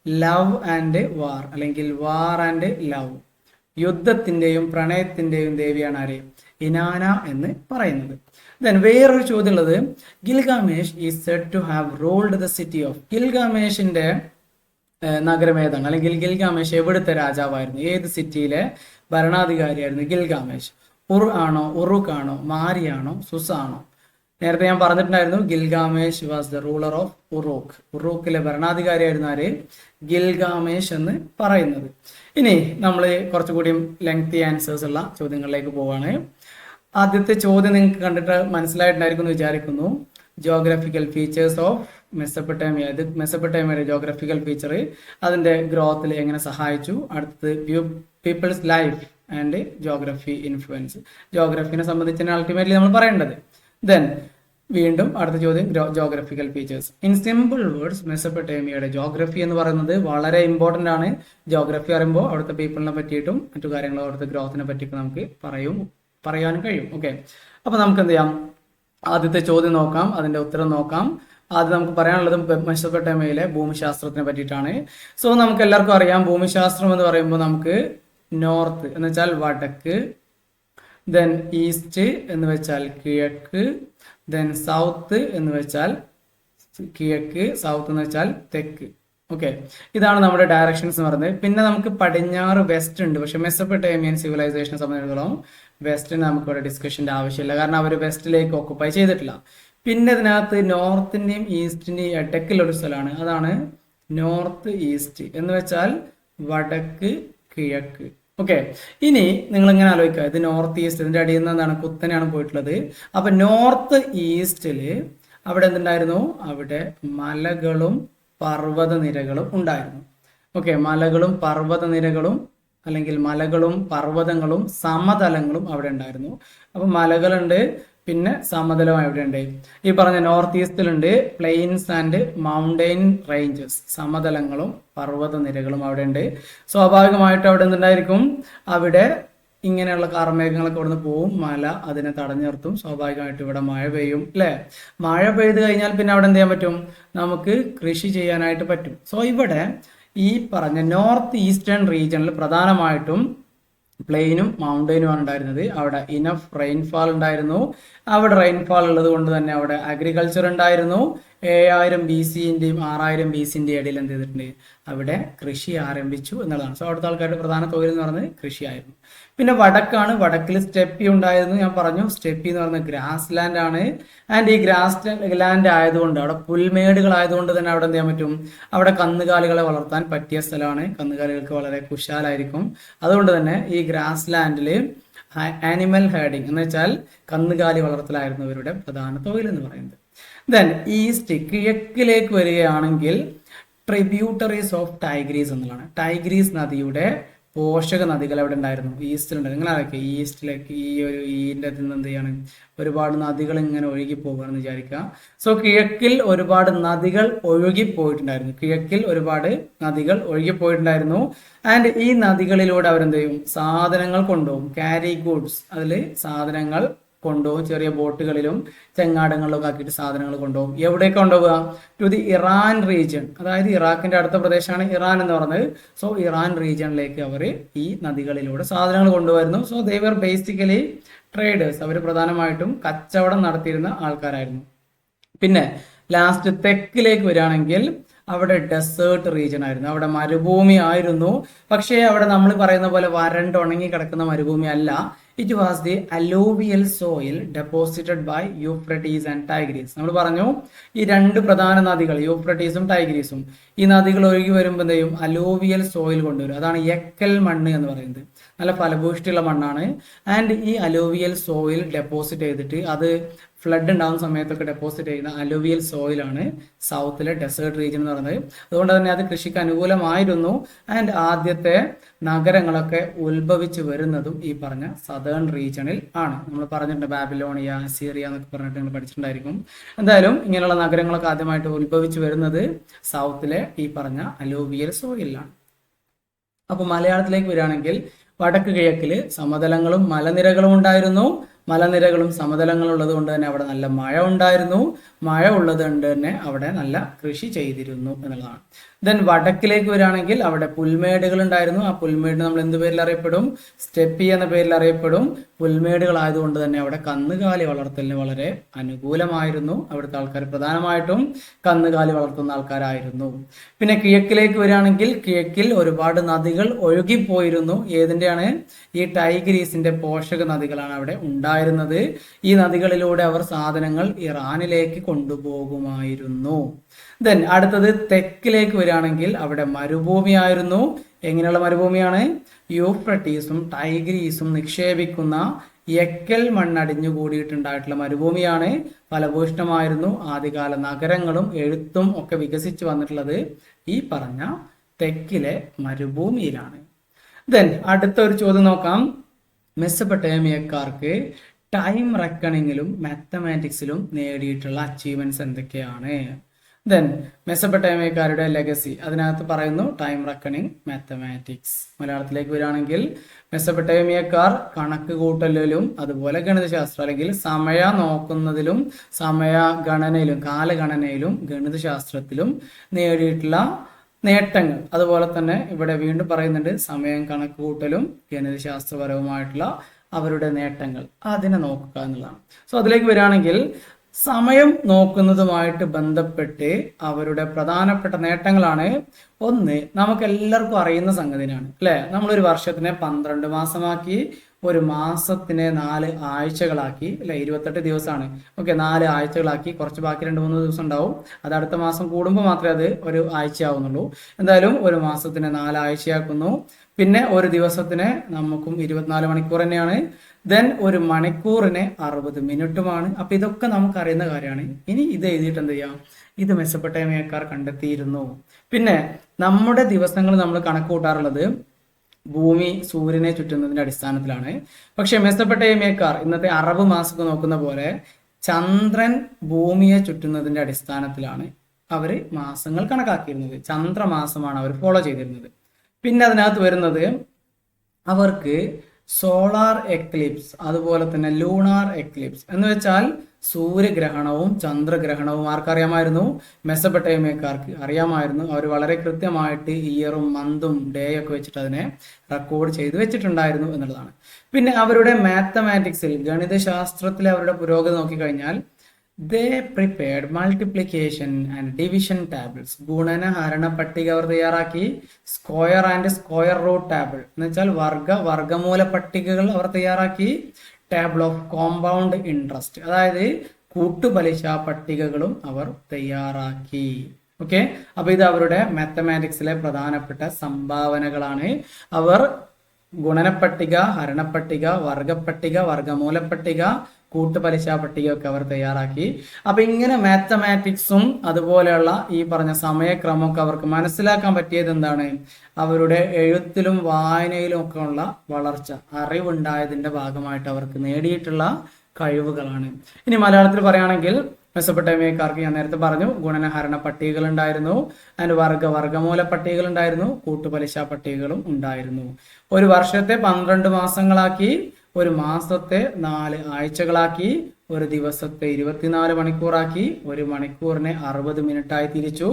ലവ് ആൻഡ് വാർ, അല്ലെങ്കിൽ വാർ ആൻഡ് ലവ്. യുദ്ധത്തിന്റെയും പ്രണയത്തിന്റെയും ദേവിയാണ് ആര്? ഇനാന എന്ന് പറയുന്നത്. ദെൻ വേറൊരു ചോദ്യം ഉള്ളത്, Gilgamesh is said to have ruled the city of. ഗിൽഗാമേഷിന്റെ നഗരം ഏതാണ്? അല്ലെങ്കിൽ ഗിൽഗാമേഷ് എവിടുത്തെ രാജാവായിരുന്നു? ഏത് സിറ്റിയിലെ ഭരണാധികാരിയായിരുന്നു ഗിൽഗാമേഷ്? ഉർ ആണോ, ഉറുക്ക് ആണോ, മാരി ആണോ, സുസ ആണോ? നേരത്തെ ഞാൻ പറഞ്ഞിട്ടുണ്ടായിരുന്നു, Gilgamesh was the ruler of Uruk. ഉറൂക്കിലെ ഭരണാധികാരിയായിരുന്നു ആര്? ഗിൽഗാമേഷ് എന്ന് പറയുന്നത്. ഇനി നമ്മൾ കുറച്ചുകൂടി ലെങ്തി ആൻസേഴ്സ് ഉള്ള ചോദ്യങ്ങളിലേക്ക് പോവാണ്. ആദ്യത്തെ ചോദ്യം നിങ്ങൾക്ക് കണ്ടിട്ട് മനസ്സിലായിട്ടുണ്ടായിരിക്കും എന്ന് വിചാരിക്കുന്നു. Geographical features of Mesopotamia. ഇത് മെസ്സപ്പൊട്ടേമിയയുടെ ജോഗ്രഫിക്കൽ ഫീച്ചർ, അതിന്റെ ഗ്രോത്തിൽ എങ്ങനെ സഹായിച്ചു. അടുത്തത് people's life and geography influence. ജോഗ്രഫിനെ സംബന്ധിച്ചാണ് അൾട്ടിമേറ്റ്ലി നമ്മൾ പറയേണ്ടത്. ദെൻ വീണ്ടും അടുത്ത ചോദ്യം, geographical features. In simple words, മെസ്സപ്പൊട്ടേമിയയുടെ ജോഗ്രഫി എന്ന് പറയുന്നത് വളരെ ഇമ്പോർട്ടന്റ് ആണ്. ജോഗ്രഫി പറയുമ്പോൾ അവിടുത്തെ പീപ്പിളിനെ പറ്റിയിട്ടും മറ്റു കാര്യങ്ങളും അവിടുത്തെ ഗ്രോത്തിനെ പറ്റിയിട്ട് നമുക്ക് പറയാനും കഴിയും. ഓക്കെ, അപ്പൊ നമുക്ക് എന്ത് ചെയ്യാം? ആദ്യത്തെ ചോദ്യം നോക്കാം, അതിന്റെ ഉത്തരം നോക്കാം. ആദ്യം നമുക്ക് പറയാനുള്ളത് മെസ്സപ്പൊട്ടേമിയയിലെ ഭൂമിശാസ്ത്രത്തിനെ പറ്റിയിട്ടാണ്. സോ നമുക്ക് എല്ലാവർക്കും അറിയാം, ഭൂമിശാസ്ത്രം എന്ന് പറയുമ്പോൾ നമുക്ക് നോർത്ത് എന്ന് വെച്ചാൽ വടക്ക്, ദെൻ ഈസ്റ്റ് എന്ന് വെച്ചാൽ കിഴക്ക്, ദെൻ സൗത്ത് എന്ന് വെച്ചാൽ കിഴക്ക്, സൗത്ത് എന്ന് വെച്ചാൽ തെക്ക്. ഓക്കെ, ഇതാണ് നമ്മുടെ ഡയറക്ഷൻസ് എന്ന് പറയുന്നത്. പിന്നെ നമുക്ക് പടിഞ്ഞാറ് വെസ്റ്റ് ഉണ്ട്. പക്ഷെ മെസ്സപ്പൊട്ടേമിയൻ സിവിലൈസേഷനെ സംബന്ധിച്ചിടത്തോളം വെസ്റ്റിന് നമുക്കിവിടെ ഡിസ്കഷന്റെ ആവശ്യമില്ല, കാരണം അവർ വെസ്റ്റിലേക്ക് ഓക്കുപ്പൈ ചെയ്തിട്ടില്ല. പിന്നെ ഇതിനകത്ത് നോർത്തിന്റെയും ഈസ്റ്റിന്റെയും ഇടയ്ക്കുള്ളൊരു സ്ഥലമാണ്, അതാണ് നോർത്ത് ഈസ്റ്റ് എന്ന് വെച്ചാൽ വടക്ക് കിഴക്ക്. ഓക്കെ, ഇനി നിങ്ങൾ ഇങ്ങനെ ആലോചിക്കുക, ഇത് നോർത്ത് ഈസ്റ്റ്, ഇതിന്റെ അടിയിൽ നിന്ന് എന്താണ്? കുത്തനെയാണ് പോയിട്ടുള്ളത്. അപ്പൊ നോർത്ത് ഈസ്റ്റില് അവിടെ എന്തുണ്ടായിരുന്നു? അവിടെ മലകളും പർവ്വത നിരകളും ഉണ്ടായിരുന്നു. ഓക്കെ, മലകളും പർവ്വത നിരകളും അല്ലെങ്കിൽ മലകളും പർവ്വതങ്ങളും സമതലങ്ങളും അവിടെ ഉണ്ടായിരുന്നു. അപ്പൊ മലകളുണ്ട്, പിന്നെ സമതലം എവിടെ ഉണ്ട്? ഈ പറഞ്ഞ നോർത്ത് ഈസ്റ്റിലുണ്ട് പ്ലെയിൻസ് ആൻഡ് മൗണ്ടെയിൻ റേഞ്ചസ്, സമതലങ്ങളും പർവ്വത നിരകളും അവിടെ ഉണ്ട്. സ്വാഭാവികമായിട്ട് അവിടെ എന്തുണ്ടായിരിക്കും? അവിടെ ഇങ്ങനെയുള്ള കാർമേഘങ്ങളൊക്കെ ഇവിടുന്ന് പോവും, മല അതിനെ തടഞ്ഞു നിർത്തും. സ്വാഭാവികമായിട്ട് ഇവിടെ മഴ പെയ്യും, അല്ലെ? മഴ പെയ്ത് കഴിഞ്ഞാൽ പിന്നെ അവിടെ എന്ത് ചെയ്യാൻ പറ്റും? നമുക്ക് കൃഷി ചെയ്യാനായിട്ട് പറ്റും. സോ ഇവിടെ ഈ പറഞ്ഞ നോർത്ത് ഈസ്റ്റേൺ റീജിയണിൽ പ്രധാനമായിട്ടും പ്ലെയിനും മൗണ്ടെയിനുമാണ് ഉണ്ടായിരുന്നത്. അവിടെ ഇനഫ് റെയിൻഫാൾ ഉണ്ടായിരുന്നു. അവിടെ റെയിൻഫാൾ ഉള്ളത് കൊണ്ട് തന്നെ അവിടെ അഗ്രികൾച്ചർ ഉണ്ടായിരുന്നു. 7000 BC-ന്റെയും 6000 BC-ന്റെയും ഇടയിൽ എന്ത് ചെയ്തിട്ടുണ്ട്, അവിടെ കൃഷി ആരംഭിച്ചു എന്നുള്ളതാണ്. സോ അവിടുത്തെ ആൾക്കാരുടെ പ്രധാന തൊഴിൽ എന്ന് പറയുന്നത് കൃഷിയായിരുന്നു. പിന്നെ വടക്കാണ്. വടക്കിൽ സ്റ്റെപ്പി ഉണ്ടായിരുന്നു, ഞാൻ പറഞ്ഞു. സ്റ്റെപ്പി എന്ന് പറയുന്നത് ഗ്രാസ് ലാൻഡ് ആണ്. ആൻഡ് ഈ ഗ്രാസ് ലാൻഡ് ആയതുകൊണ്ട്, അവിടെ പുൽമേടുകൾ ആയതുകൊണ്ട് തന്നെ അവിടെ എന്ത് ചെയ്യാൻ പറ്റും, അവിടെ കന്നുകാലികളെ വളർത്താൻ പറ്റിയ സ്ഥലമാണ്. കന്നുകാലികൾക്ക് വളരെ കുശാലായിരിക്കും. അതുകൊണ്ട് തന്നെ ഈ ഗ്രാസ് ലാൻഡിൽ ആനിമൽ ഹെർഡിങ് എന്ന് വെച്ചാൽ കന്നുകാലി വളർത്തലായിരുന്നു ഇവരുടെ പ്രധാന തൊഴിൽ എന്ന് പറയുന്നത്. ദെൻ ഈസ്റ്റ്, കിഴക്കിലേക്ക് വരികയാണെങ്കിൽ ട്രിബ്യൂട്ടറീസ് ഓഫ് ടൈഗ്രീസ് എന്നുള്ളതാണ്. ടൈഗ്രീസ് നദിയുടെ പോഷക നദികൾ എവിടെ ഉണ്ടായിരുന്നു, ഈസ്റ്റിലുണ്ട്. നിങ്ങൾ ആരൊക്കെ ഈസ്റ്റിലേക്ക് ഈ ഒരു ഈൻ്റെ നിന്ന് എന്ത് ചെയ്യാണ്, ഒരുപാട് നദികൾ ഇങ്ങനെ ഒഴുകി പോകുകയാണെന്ന് വിചാരിക്കുക. സോ കിഴക്കിൽ ഒരുപാട് നദികൾ ഒഴുകി പോയിട്ടുണ്ടായിരുന്നു. കിഴക്കിൽ ഒരുപാട് നദികൾ ഒഴുകി പോയിട്ടുണ്ടായിരുന്നു. ആൻഡ് ഈ നദികളിലൂടെ അവരെന്ത് ചെയ്യും, സാധനങ്ങൾ കൊണ്ടുപോകും. ക്യാരി ഗുഡ്സ്, അതിൽ സാധനങ്ങൾ കൊണ്ടുപോകും. ചെറിയ ബോട്ടുകളിലും ചെങ്ങാടങ്ങളിലൊക്കെ ആക്കിയിട്ട് സാധനങ്ങൾ കൊണ്ടുപോകും. എവിടേക്ക് കൊണ്ടുപോവുക, ടു ദി ഇറാൻ റീജിയൻ, അതായത് ഇറാഖിന്റെ അടുത്ത പ്രദേശമാണ് ഇറാൻ എന്ന് പറയുന്നത്. സോ ഇറാൻ റീജിയനിലേക്ക് അവർ ഈ നദികളിലൂടെ സാധനങ്ങൾ കൊണ്ടുവരുന്നു. So they were basically traders. അവർ പ്രധാനമായിട്ടും കച്ചവടം നടത്തിയിരുന്ന ആൾക്കാരായിരുന്നു. പിന്നെ ലാസ്റ്റ് തെക്കിലേക്ക് വരികയാണെങ്കിൽ അവിടെ ഡെസേർട്ട് റീജിയൻ ആയിരുന്നു, അവിടെ മരുഭൂമി ആയിരുന്നു. പക്ഷേ അവിടെ നമ്മൾ പറയുന്ന പോലെ വരണ്ട് ഉണങ്ങി കിടക്കുന്ന മരുഭൂമി അല്ല. It was the alluvial soil deposited by Euphrates and Tigris. നമ്മൾ പറഞ്ഞു ഈ രണ്ട് പ്രധാന നദികൾ യൂഫ്രട്ടീസും ടൈഗ്രീസും, ഈ നദികൾ ഒഴുകി വരുമ്പോൾ എന്തെയും അലൂവിയൽ സോയിൽ കൊണ്ടുവരും. അതാണ് എക്കൽ മണ്ണ് എന്ന് പറയുന്നത്. നല്ല ഫലഭൂഷ്ടിയുള്ള മണ്ണാണ്. ആൻഡ് ഈ അലൂവിയൽ സോയിൽ ഡെപ്പോസിറ്റ് ചെയ്തിട്ട് അത് ഫ്ലഡ് ഉണ്ടാകുന്ന സമയത്തൊക്കെ ഡെപ്പോസിറ്റ് ചെയ്യുന്ന അലൂവിയൽ സോയിലാണ് സൗത്തിലെ ഡെസേർട്ട് റീജിയൻ എന്ന് പറയുന്നത്. അതുകൊണ്ട് തന്നെ അത് കൃഷിക്ക് അനുകൂലമായിരുന്നു. ആൻഡ് ആദ്യത്തെ നഗരങ്ങളൊക്കെ ഉത്ഭവിച്ചു വരുന്നതും ഈ പറഞ്ഞ സദേൺ റീജിയണിൽ ആണ്. നമ്മൾ പറഞ്ഞിട്ടുണ്ട് ബാബിലോണിയ, അസീറിയ എന്നൊക്കെ പറഞ്ഞിട്ട് നിങ്ങൾ പഠിച്ചിട്ടുണ്ടായിരിക്കും. എന്തായാലും ഇങ്ങനെയുള്ള നഗരങ്ങളൊക്കെ ആദ്യമായിട്ട് ഉത്ഭവിച്ചു വരുന്നത് സൗത്തിലെ ഈ പറഞ്ഞ അലൂവിയൽ സോയിലാണ്. അപ്പൊ മലയാളത്തിലേക്ക് വരികയാണെങ്കിൽ വടക്ക് കിഴക്കിൽ സമതലങ്ങളും മലനിരകളും ഉണ്ടായിരുന്നു. മലനിരകളും സമതലങ്ങളും ഉള്ളത് കൊണ്ട് തന്നെ അവിടെ നല്ല മഴ ഉണ്ടായിരുന്നു. മഴ ഉള്ളത് കൊണ്ട് തന്നെ അവിടെ നല്ല കൃഷി ചെയ്തിരുന്നു എന്നുള്ളതാണ്. ദെൻ വടക്കിലേക്ക് വരികയാണെങ്കിൽ അവിടെ പുൽമേടുകൾ ഉണ്ടായിരുന്നു. ആ പുൽമേട് നമ്മൾ എന്ത് പേരിൽ അറിയപ്പെടും, സ്റ്റെപ്പി എന്ന പേരിൽ അറിയപ്പെടും. പുൽമേടുകൾ ആയതുകൊണ്ട് തന്നെ അവിടെ കന്നുകാലി വളർത്തലിന് വളരെ അനുകൂലമായിരുന്നു. അവിടുത്തെ ആൾക്കാർ പ്രധാനമായിട്ടും കന്നുകാലി വളർത്തുന്ന ആൾക്കാരായിരുന്നു. പിന്നെ കിഴക്കിലേക്ക് വരികയാണെങ്കിൽ കിഴക്കിൽ ഒരുപാട് നദികൾ ഒഴുകിപ്പോയിരുന്നു. ഏതിൻ്റെയാണ്, ഈ ടൈഗ്രീസിന്റെ പോഷക നദികളാണ് അവിടെ ഉണ്ടായിരുന്നത്. ഈ നദികളിലൂടെ അവർ സാധനങ്ങൾ ഇറാനിലേക്ക് കൊണ്ടുപോകുമായിരുന്നു. ദെൻ അടുത്തത് തെക്കിലേക്ക് വരികയാണെങ്കിൽ അവിടെ മരുഭൂമിയായിരുന്നു. എങ്ങനെയുള്ള മരുഭൂമിയാണ്, യൂഫ്രട്ടീസും ടൈഗ്രീസും നിക്ഷേപിക്കുന്ന എക്കൽ മണ്ണടിഞ്ഞു കൂടിയിട്ടുണ്ടായിട്ടുള്ള മരുഭൂമിയാണ്. ഫലഭൂഷ്ടമായിരുന്നു. ആദ്യകാല നഗരങ്ങളും എഴുത്തും ഒക്കെ വികസിച്ചു വന്നിട്ടുള്ളത് ഈ പറഞ്ഞ തെക്കിലെ മരുഭൂമിയിലാണ്. ദെൻ അടുത്ത ഒരു ചോദ്യം നോക്കാം. മെസ്സപ്പൊട്ടേമിയക്കാർക്ക് ടൈം റെക്കണിങ്ങിലും മാത്തമാറ്റിക്സിലും നേടിയിട്ടുള്ള അച്ചീവ്മെന്റ്സ് എന്തൊക്കെയാണ്? ദെൻ മെസ്സപ്പൊട്ടേമിയക്കാരുടെ ലെഗസി, അതിനകത്ത് പറയുന്നു ടൈം റെക്കണിങ്, മാത്തമാറ്റിക്സ്. മലയാളത്തിലേക്ക് വരികയാണെങ്കിൽ മെസ്സപ്പൊട്ടേമിയക്കാർ കണക്ക് കൂട്ടലിലും അതുപോലെ ഗണിതശാസ്ത്രം അല്ലെങ്കിൽ സമയ നോക്കുന്നതിലും സമയഗണനയിലും കാലഗണനയിലും ഗണിതശാസ്ത്രത്തിലും നേടിയിട്ടുള്ള നേട്ടങ്ങൾ. അതുപോലെ തന്നെ ഇവിടെ വീണ്ടും പറയുന്നുണ്ട് സമയം കണക്ക് കൂട്ടലും ഗണിതശാസ്ത്രപരവുമായിട്ടുള്ള അവരുടെ നേട്ടങ്ങൾ, അതിനെ നോക്കുക എന്നുള്ളതാണ്. സോ അതിലേക്ക് വരികയാണെങ്കിൽ സമയം നോക്കുന്നതുമായിട്ട് ബന്ധപ്പെട്ട് അവരുടെ പ്രധാനപ്പെട്ട നേട്ടങ്ങളാണ്. ഒന്ന്, നമുക്ക് എല്ലാവർക്കും അറിയുന്ന സംഗതിയാണ് അല്ലെ, നമ്മളൊരു വർഷത്തിനെ 12 മാസമാക്കി, ഒരു മാസത്തിനെ 4 ആഴ്ചകളാക്കി അല്ലെ, 28 ദിവസമാണ്. ഓക്കെ, 4 ആഴ്ചകളാക്കി, കുറച്ച് ബാക്കി 2-3 ദിവസം ഉണ്ടാവും. അത് അടുത്ത മാസം കൂടുമ്പോൾ മാത്രമേ അത് ഒരു ആഴ്ചയാവുന്നുള്ളൂ. എന്തായാലും ഒരു മാസത്തിനെ 4 ആഴ്ചയാക്കുന്നു. പിന്നെ ഒരു ദിവസത്തിന് നമുക്കും 24 മണിക്കൂർ തന്നെയാണ്. ദെൻ ഒരു മണിക്കൂറിന് 60 മിനിറ്റുമാണ്. അപ്പൊ ഇതൊക്കെ നമുക്കറിയുന്ന കാര്യമാണ്. ഇനി ഇത് എഴുതിയിട്ട് എന്ത് ചെയ്യാം, ഇത് മെസ്സപ്പൊട്ടേമിയക്കാർ കണ്ടെത്തിയിരുന്നു. പിന്നെ നമ്മുടെ ദിവസങ്ങൾ നമ്മൾ കണക്ക് കൂട്ടാറുള്ളത് ഭൂമി സൂര്യനെ ചുറ്റുന്നതിന്റെ അടിസ്ഥാനത്തിലാണ്. പക്ഷെ മെസ്സപ്പൊട്ടേമിയക്കാർ ഇന്നത്തെ അറബ് മാസമൊക്കെ നോക്കുന്ന പോലെ ചന്ദ്രൻ ഭൂമിയെ ചുറ്റുന്നതിന്റെ അടിസ്ഥാനത്തിലാണ് അവർ മാസങ്ങൾ കണക്കാക്കിയിരുന്നത്. ചന്ദ്രമാസമാണ് അവർ ഫോളോ ചെയ്തിരുന്നത്. പിന്നെ അതിനകത്ത് വരുന്നത് അവർക്ക് സോളാർ എക്ലിപ്സ് അതുപോലെ തന്നെ ലൂണാർ എക്ലിപ്സ് എന്ന് വെച്ചാൽ സൂര്യഗ്രഹണവും ചന്ദ്രഗ്രഹണവും ആർക്കറിയാമായിരുന്നു? മെസ്സപ്പൊട്ടേമിയക്കാർക്ക് അറിയാമായിരുന്നു. അവർ വളരെ കൃത്യമായിട്ട് ഇയറും മന്തും ഡേ ഒക്കെ വെച്ചിട്ട് അതിനെ റെക്കോർഡ് ചെയ്ത് വെച്ചിട്ടുണ്ടായിരുന്നു എന്നുള്ളതാണ്. പിന്നെ അവരുടെ മാത്തമാറ്റിക്സിൽ ഗണിതശാസ്ത്രത്തിലെ അവരുടെ പുരോഗതി നോക്കിക്കഴിഞ്ഞാൽ they prepared multiplication and division tables. ഗുണന ഹരണ പട്ടിക അവർ തയ്യാറാക്കി. Square and square root table എന്ന് വെച്ചാൽ വർഗമൂല പട്ടികകൾ അവർ തയ്യാറാക്കി. ടേബിൾ ഓഫ് കോമ്പൗണ്ട് ഇൻട്രസ്റ്റ് അതായത് കൂട്ടുപലിശ പട്ടികകളും അവർ തയ്യാറാക്കി. ഓക്കെ, അപ്പൊ ഇത് അവരുടെ മാത്തമാറ്റിക്സിലെ പ്രധാനപ്പെട്ട സംഭാവനകളാണ്. അവർ ഗുണനപ്പട്ടിക, ഹരണപ്പട്ടിക, വർഗപ്പട്ടിക, വർഗമൂല പട്ടിക, കൂട്ടുപലിശ പട്ടികയൊക്കെ അവർ തയ്യാറാക്കി. അപ്പൊ ഇങ്ങനെ മാത്തമാറ്റിക്സും അതുപോലെയുള്ള ഈ പറഞ്ഞ സമയക്രമമൊക്കെ അവർക്ക് മനസ്സിലാക്കാൻ പറ്റിയത് എന്താണ്? അവരുടെ എഴുത്തിലും വായനയിലും ഒക്കെ ഉള്ള വളർച്ച, അറിവുണ്ടായതിന്റെ ഭാഗമായിട്ട് അവർക്ക് നേടിയിട്ടുള്ള കഴിവുകളാണ്. ഇനി മലയാളത്തിൽ പറയുകയാണെങ്കിൽ മെസൊപ്പൊട്ടേമിയക്കാർക്ക് ഞാൻ നേരത്തെ പറഞ്ഞു ഗുണനഹരണ പട്ടികകൾ ഉണ്ടായിരുന്നു, അതിന് വർഗമൂല പട്ടികകൾ ഉണ്ടായിരുന്നു, കൂട്ടുപലിശ പട്ടികകളും ഉണ്ടായിരുന്നു. ഒരു വർഷത്തെ 12 മാസങ്ങളാക്കി, ഒരു മാസത്തെ 4 ആഴ്ചകളാക്കി, ഒരു ദിവസത്തെ 24 മണിക്കൂറാക്കി, ഒരു മണിക്കൂറിനെ 60 മിനിറ്റായി തിരിച്ചു.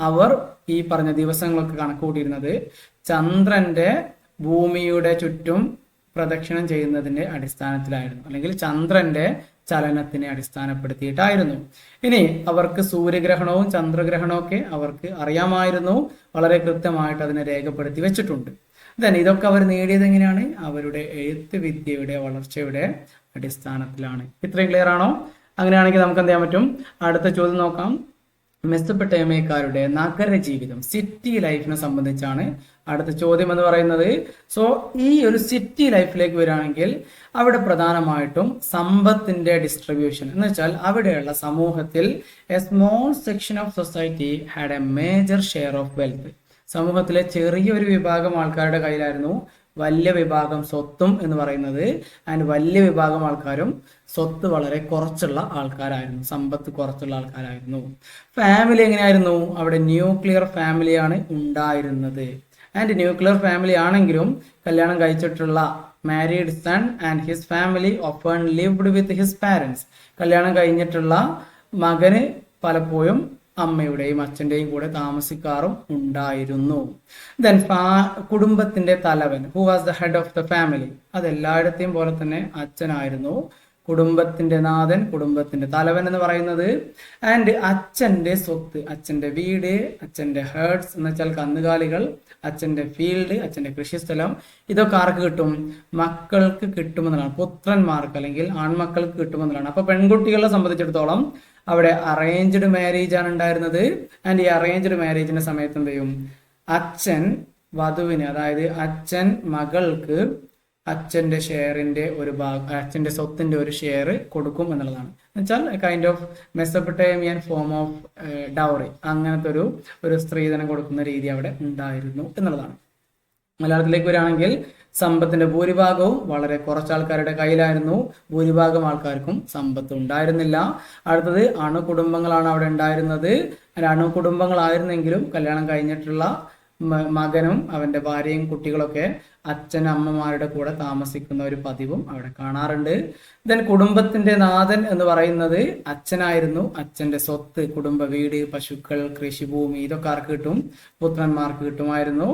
അവർ ഈ പറഞ്ഞ ദിവസങ്ങളൊക്കെ കണക്കുകൂട്ടിയിരുന്നത് ചന്ദ്രന്റെ ഭൂമിയുടെ ചുറ്റും പ്രദക്ഷിണം ചെയ്യുന്നതിന്റെ അടിസ്ഥാനത്തിലായിരുന്നു, അല്ലെങ്കിൽ ചന്ദ്രന്റെ ചലനത്തിനെ അടിസ്ഥാനപ്പെടുത്തിയിട്ടായിരുന്നു. ഇനി അവർക്ക് സൂര്യഗ്രഹണവും ചന്ദ്രഗ്രഹണവും ഒക്കെ അവർക്ക് അറിയാമായിരുന്നു, വളരെ കൃത്യമായിട്ട് അതിനെ രേഖപ്പെടുത്തി വെച്ചിട്ടുണ്ട്. ഇതൊക്കെ അവർ നേടിയത് എങ്ങനെയാണ്? അവരുടെ എഴുത്ത് വിദ്യയുടെ വളർച്ചയുടെ അടിസ്ഥാനത്തിലാണ്. ഇത്രയും ക്ലിയർ ആണോ? അങ്ങനെയാണെങ്കിൽ നമുക്ക് എന്ത് ചെയ്യാൻ പറ്റും? അടുത്ത ചോദ്യം നോക്കാം. മെസൊപ്പൊട്ടേമിയക്കാരുടെ നഗര ജീവിതം, സിറ്റി ലൈഫിനെ സംബന്ധിച്ചാണ് അടുത്ത ചോദ്യം എന്ന് പറയുന്നത്. സോ ഈ ഒരു സിറ്റി ലൈഫിലേക്ക് വരികയാണെങ്കിൽ അവിടെ പ്രധാനമായിട്ടും സമ്പത്തിന്റെ ഡിസ്ട്രിബ്യൂഷൻ എന്ന് വെച്ചാൽ അവിടെയുള്ള സമൂഹത്തിൽ A small section of society had A major share of wealth. സമൂഹത്തിലെ ചെറിയൊരു വിഭാഗം ആൾക്കാരുടെ കയ്യിലായിരുന്നു വലിയ വിഭാഗം സ്വത്തും എന്ന് പറയുന്നത്. ആൻഡ് വലിയ വിഭാഗം ആൾക്കാരും സ്വത്ത് വളരെ കുറച്ചുള്ള ആൾക്കാരായിരുന്നു, സമ്പത്ത് കുറച്ചുള്ള ആൾക്കാരായിരുന്നു. ഫാമിലി എങ്ങനെയായിരുന്നു? അവിടെ ന്യൂക്ലിയർ ഫാമിലിയാണ് ഉണ്ടായിരുന്നത്. ആൻഡ് ന്യൂക്ലിയർ ഫാമിലി ആണെങ്കിലും കല്യാണം കഴിച്ചിട്ടുള്ള married son and his family often lived with his parents. കല്യാണം കഴിഞ്ഞിട്ടുള്ള മകന് പലപ്പോഴും അമ്മയുടെയും അച്ഛൻ്റെയും കൂടെ താമസിക്കാറും ഉണ്ടായിരുന്നു. ദെൻ കുടുംബത്തിന്റെ തലവൻ, who was the head of the family, അത് എല്ലായിടത്തെയും പോലെ തന്നെ അച്ഛനായിരുന്നു. കുടുംബത്തിന്റെ നാഥൻ, കുടുംബത്തിന്റെ തലവൻ എന്ന് പറയുന്നത്. ആൻഡ് അച്ഛന്റെ സ്വത്ത്, അച്ഛന്റെ വീട്, അച്ഛന്റെ ഹേർഡ്സ് എന്ന് വെച്ചാൽ കന്നുകാലികൾ, അച്ഛന്റെ ഫീൽഡ്, അച്ഛന്റെ കൃഷിസ്ഥലം, ഇതൊക്കെ ആർക്ക് കിട്ടും? മക്കൾക്ക് കിട്ടുമെന്നുള്ളതാണ്, പുത്രന്മാർക്ക് അല്ലെങ്കിൽ ആൺമക്കൾക്ക് കിട്ടുമെന്നുള്ളതാണ്. അപ്പൊ പെൺകുട്ടികളെ സംബന്ധിച്ചിടത്തോളം അവിടെ അറേഞ്ച്ഡ് മാരേജ് ആണ് ഉണ്ടായിരുന്നത്. ആൻഡ് ഈ അറേഞ്ച്ഡ് മാരേജിന്റെ സമയത്ത് എന്ത് ചെയ്യും? അച്ഛൻ വധുവിന്, അതായത് അച്ഛൻ മകൾക്ക് അച്ഛന്റെ ഷെയറിന്റെ ഒരു ഭാഗം, അച്ഛന്റെ സ്വത്തിന്റെ ഒരു ഷെയർ കൊടുക്കും എന്നുള്ളതാണ്. എന്നുവെച്ചാൽ kind of Mesopotamian form of dowry, അങ്ങനത്തെ ഒരു സ്ത്രീധനം കൊടുക്കുന്ന രീതി അവിടെ ഉണ്ടായിരുന്നു എന്നുള്ളതാണ്. മലയാളത്തിലേക്ക് വരികയാണെങ്കിൽ സമ്പത്തിന്റെ ഭൂരിഭാഗവും വളരെ കുറച്ച് ആൾക്കാരുടെ കയ്യിലായിരുന്നു. ഭൂരിഭാഗം ആൾക്കാർക്കും സമ്പത്ത് ഉണ്ടായിരുന്നില്ല. അടുത്തത് അണുകുടുംബങ്ങളാണ് അവിടെ ഉണ്ടായിരുന്നത്. അണുകുടുംബങ്ങളായിരുന്നെങ്കിലും കല്യാണം കഴിഞ്ഞിട്ടുള്ള മകനും അവന്റെ ഭാര്യയും കുട്ടികളൊക്കെ അച്ഛൻ അമ്മമാരുടെ കൂടെ താമസിക്കുന്ന ഒരു പതിവും അവിടെ കാണാറുണ്ട്. ദെൻ കുടുംബത്തിന്റെ നാഥൻ എന്ന് പറയുന്നത് അച്ഛനായിരുന്നു. അച്ഛന്റെ സ്വത്ത്, കുടുംബ വീട്, പശുക്കൾ, കൃഷിഭൂമി, ഇതൊക്കെ ആർക്ക് കിട്ടും? പുത്രന്മാർക്ക് കിട്ടുമായിരുന്നു.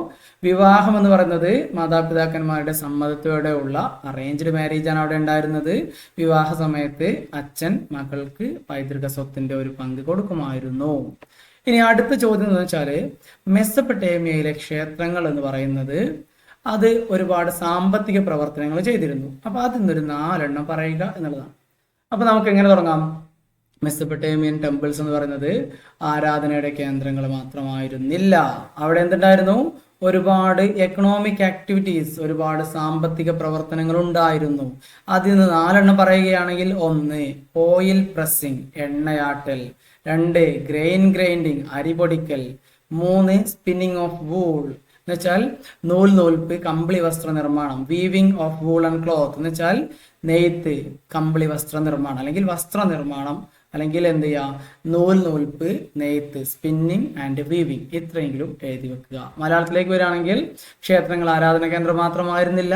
വിവാഹം എന്ന് പറയുന്നത് മാതാപിതാക്കന്മാരുടെ സമ്മതത്തോടെ ഉള്ള അറേഞ്ച്ഡ് മാരേജ് ആണ് അവിടെ ഉണ്ടായിരുന്നത്. വിവാഹ സമയത്ത് അച്ഛൻ മകൾക്ക് പൈതൃക സ്വത്തിന്റെ ഒരു പങ്ക് കൊടുക്കുമായിരുന്നു. ഇനി അടുത്ത ചോദ്യം എന്ന് വെച്ചാല് മെസൊപ്പൊട്ടേമിയയിലെ ക്ഷേത്രങ്ങൾ എന്ന് പറയുന്നത് അത് ഒരുപാട് സാമ്പത്തിക പ്രവർത്തനങ്ങൾ ചെയ്തിരുന്നു. അപ്പൊ അതിൽ നിന്നൊരു 4 പറയുക എന്നുള്ളതാണ്. അപ്പൊ നമുക്ക് എങ്ങനെ തുടങ്ങാം? മെസൊപ്പൊട്ടേമിയൻ ടെമ്പിൾസ് എന്ന് പറയുന്നത് ആരാധനയുടെ കേന്ദ്രങ്ങൾ മാത്രമായിരുന്നില്ല. അവിടെ എന്തുണ്ടായിരുന്നു? ഒരുപാട് എക്കണോമിക് ആക്ടിവിറ്റീസ്, ഒരുപാട് സാമ്പത്തിക പ്രവർത്തനങ്ങൾ ഉണ്ടായിരുന്നു. അതിൽ നിന്ന് 4 പറയുകയാണെങ്കിൽ 1 ഓയിൽ പ്രസ്സിംഗ്, എണ്ണയാട്ടൽ, 2 ഗ്രെയിൻ ഗ്രൈൻഡിങ്, അരി പൊടിക്കൽ, 3 സ്പിന്നിങ് ഓഫ് വൂൾ എന്ന് വെച്ചാൽ നൂൽപ്പ്, കമ്പിളി വസ്ത്ര നിർമ്മാണം, weaving of wool and cloth എന്ന് വെച്ചാൽ നെയ്ത്ത്, കമ്പിളി വസ്ത്ര നിർമ്മാണം അല്ലെങ്കിൽ വസ്ത്ര നിർമ്മാണം, അല്ലെങ്കിൽ എന്ത് ചെയ്യുക? നൂൽപ്പ്, നെയ്ത്ത്, സ്പിന്നിങ് ആൻഡ് വീവിംഗ്. ഇത്രയെങ്കിലും എഴുതി വെക്കുക. മലയാളത്തിലേക്ക് വരികയാണെങ്കിൽ ക്ഷേത്രങ്ങൾ ആരാധന കേന്ദ്രം മാത്രമായിരുന്നില്ല,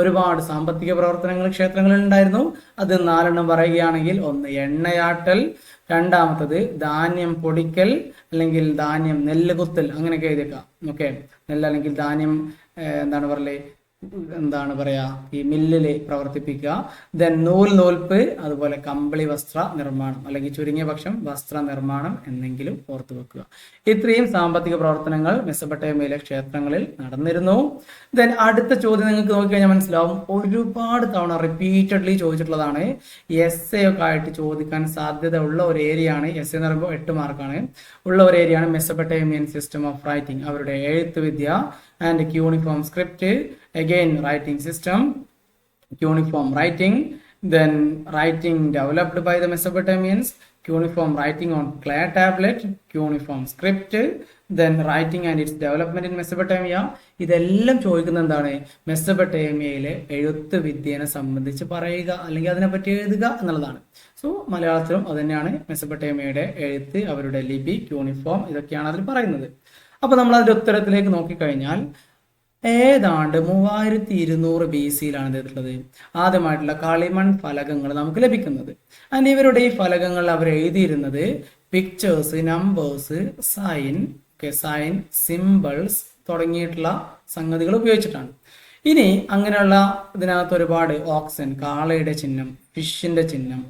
ഒരുപാട് സാമ്പത്തിക പ്രവർത്തനങ്ങൾ ക്ഷേത്രങ്ങളിൽ ഉണ്ടായിരുന്നു. അത് 4 പറയുകയാണെങ്കിൽ 1 എണ്ണയാട്ടൽ, രണ്ടാമത്തത് ധാന്യം പൊടിക്കൽ അല്ലെങ്കിൽ ധാന്യം നെല്ല് കുത്തൽ, അങ്ങനെയൊക്കെ എഴുതിയേക്കാം. ഓക്കെ, നെല്ല് അല്ലെങ്കിൽ ധാന്യം എന്താണ് പറയലേ എന്താണ് പറയാ ഈ മില്ലില് പ്രവർത്തിപ്പിക്കുക. ദെൻ നൂൽപ്പ്, അതുപോലെ കമ്പിളി വസ്ത്ര നിർമ്മാണം, അല്ലെങ്കിൽ ചുരുങ്ങിയ പക്ഷം വസ്ത്ര നിർമ്മാണം എന്നെങ്കിലും ഓർത്തു വെക്കുക. ഇത്രയും സാമ്പത്തിക പ്രവർത്തനങ്ങൾ മെസൊപ്പൊട്ടേമിയയിലെ ക്ഷേത്രങ്ങളിൽ നടന്നിരുന്നു. ദെൻ അടുത്ത ചോദ്യം നിങ്ങൾക്ക് നോക്കിക്കഴിഞ്ഞാൽ മനസ്സിലാവും, ഒരുപാട് തവണ റിപ്പീറ്റഡ്ലി ചോദിച്ചിട്ടുള്ളതാണ്. എസ് ഒക്കെ ആയിട്ട് ചോദിക്കാൻ സാധ്യത ഉള്ള ഒരു ഏരിയ ആണ്. എസ് എന്ന് പറയുമ്പോൾ 8 മാർക്കാണ് ഉള്ള ഒരു ഏരിയ ആണ് മെസൊപ്പൊട്ടേമിയൻ സിസ്റ്റം ഓഫ് റൈറ്റിംഗ്, അവരുടെ എഴുത്ത് വിദ്യ and cuneiform script. Again, writing system, cuneiform writing, then writing developed by the Mesopotamians, cuneiform writing on clay tablet, cuneiform script, then writing and its development in Mesopotamia. ഇതെല്ലാം ചോദിക്കുന്നത് എന്താണ്, മെസൊപ്പൊട്ടേമിയയിലെ എഴുത്ത് വിദ്യനെ സംബന്ധിച്ച് പറയുക അല്ലെങ്കിൽ അതിനെപ്പറ്റി എഴുതുക എന്നുള്ളതാണ്. സോ മലയാളത്തിലും അത് തന്നെയാണ്, മെസൊപ്പൊട്ടേമിയയുടെ എഴുത്ത്, അവരുടെ ലിപി, ക്യൂണിഫോം, ഇതൊക്കെയാണ് അതിൽ പറയുന്നത്. അപ്പൊ നമ്മൾ അതിന്റെ ഉത്തരത്തിലേക്ക് നോക്കിക്കഴിഞ്ഞാൽ ഏതാണ്ട് 3200 BC ചെയ്തിട്ടുള്ളത് ആദ്യമായിട്ടുള്ള കളിമൺ ഫലകങ്ങൾ നമുക്ക് ലഭിക്കുന്നത്. ആൻഡ് ഇവരുടെ ഈ ഫലകങ്ങൾ അവർ എഴുതിയിരുന്നത് പിക്ചേഴ്സ്, നമ്പേഴ്സ്, സൈൻ, സിമ്പിൾസ് തുടങ്ങിയിട്ടുള്ള സംഗതികൾ ഉപയോഗിച്ചിട്ടാണ്. ഇനി അങ്ങനെയുള്ള ഇതിനകത്ത് ഒരുപാട് ഓക്സൻ, കാളയുടെ ചിഹ്നം, ഫിഷിന്റെ ചിഹ്നം,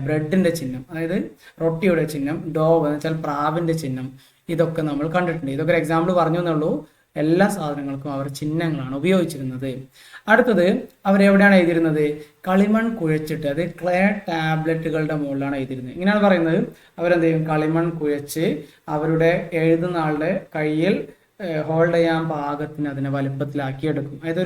ബ്രെഡിന്റെ ചിഹ്നം, അതായത് റൊട്ടിയുടെ ചിഹ്നം, ഡോഗ് എന്ന് വെച്ചാൽ പ്രാവിന്റെ ചിഹ്നം, ഇതൊക്കെ നമ്മൾ കണ്ടിട്ടുണ്ട്. ഇതൊക്കെ ഒരു എക്സാമ്പിൾ പറഞ്ഞു എന്നുള്ളൂ. എല്ലാ സാധനങ്ങൾക്കും അവർ ചിഹ്നങ്ങളാണ് ഉപയോഗിച്ചിരുന്നത്. അടുത്തത് അവരെവിടെയാണ് എഴുതിയിരുന്നത്, കളിമൺ കുഴച്ചിട്ട്, അത് ക്ലേ ടാബ്ലറ്റുകളുടെ മുകളിലാണ് എഴുതിയിരുന്നത്. ഇങ്ങനെയാണ് പറയുന്നത്, അവരെന്ത് ചെയ്യും, കളിമൺ കുഴച്ച് അവരുടെ എഴുതുന്ന ആളുടെ കയ്യിൽ ഹോൾഡ് ചെയ്യാൻ പാകത്തിന് അതിനെ വലുപ്പത്തിലാക്കി എടുക്കും. അതായത്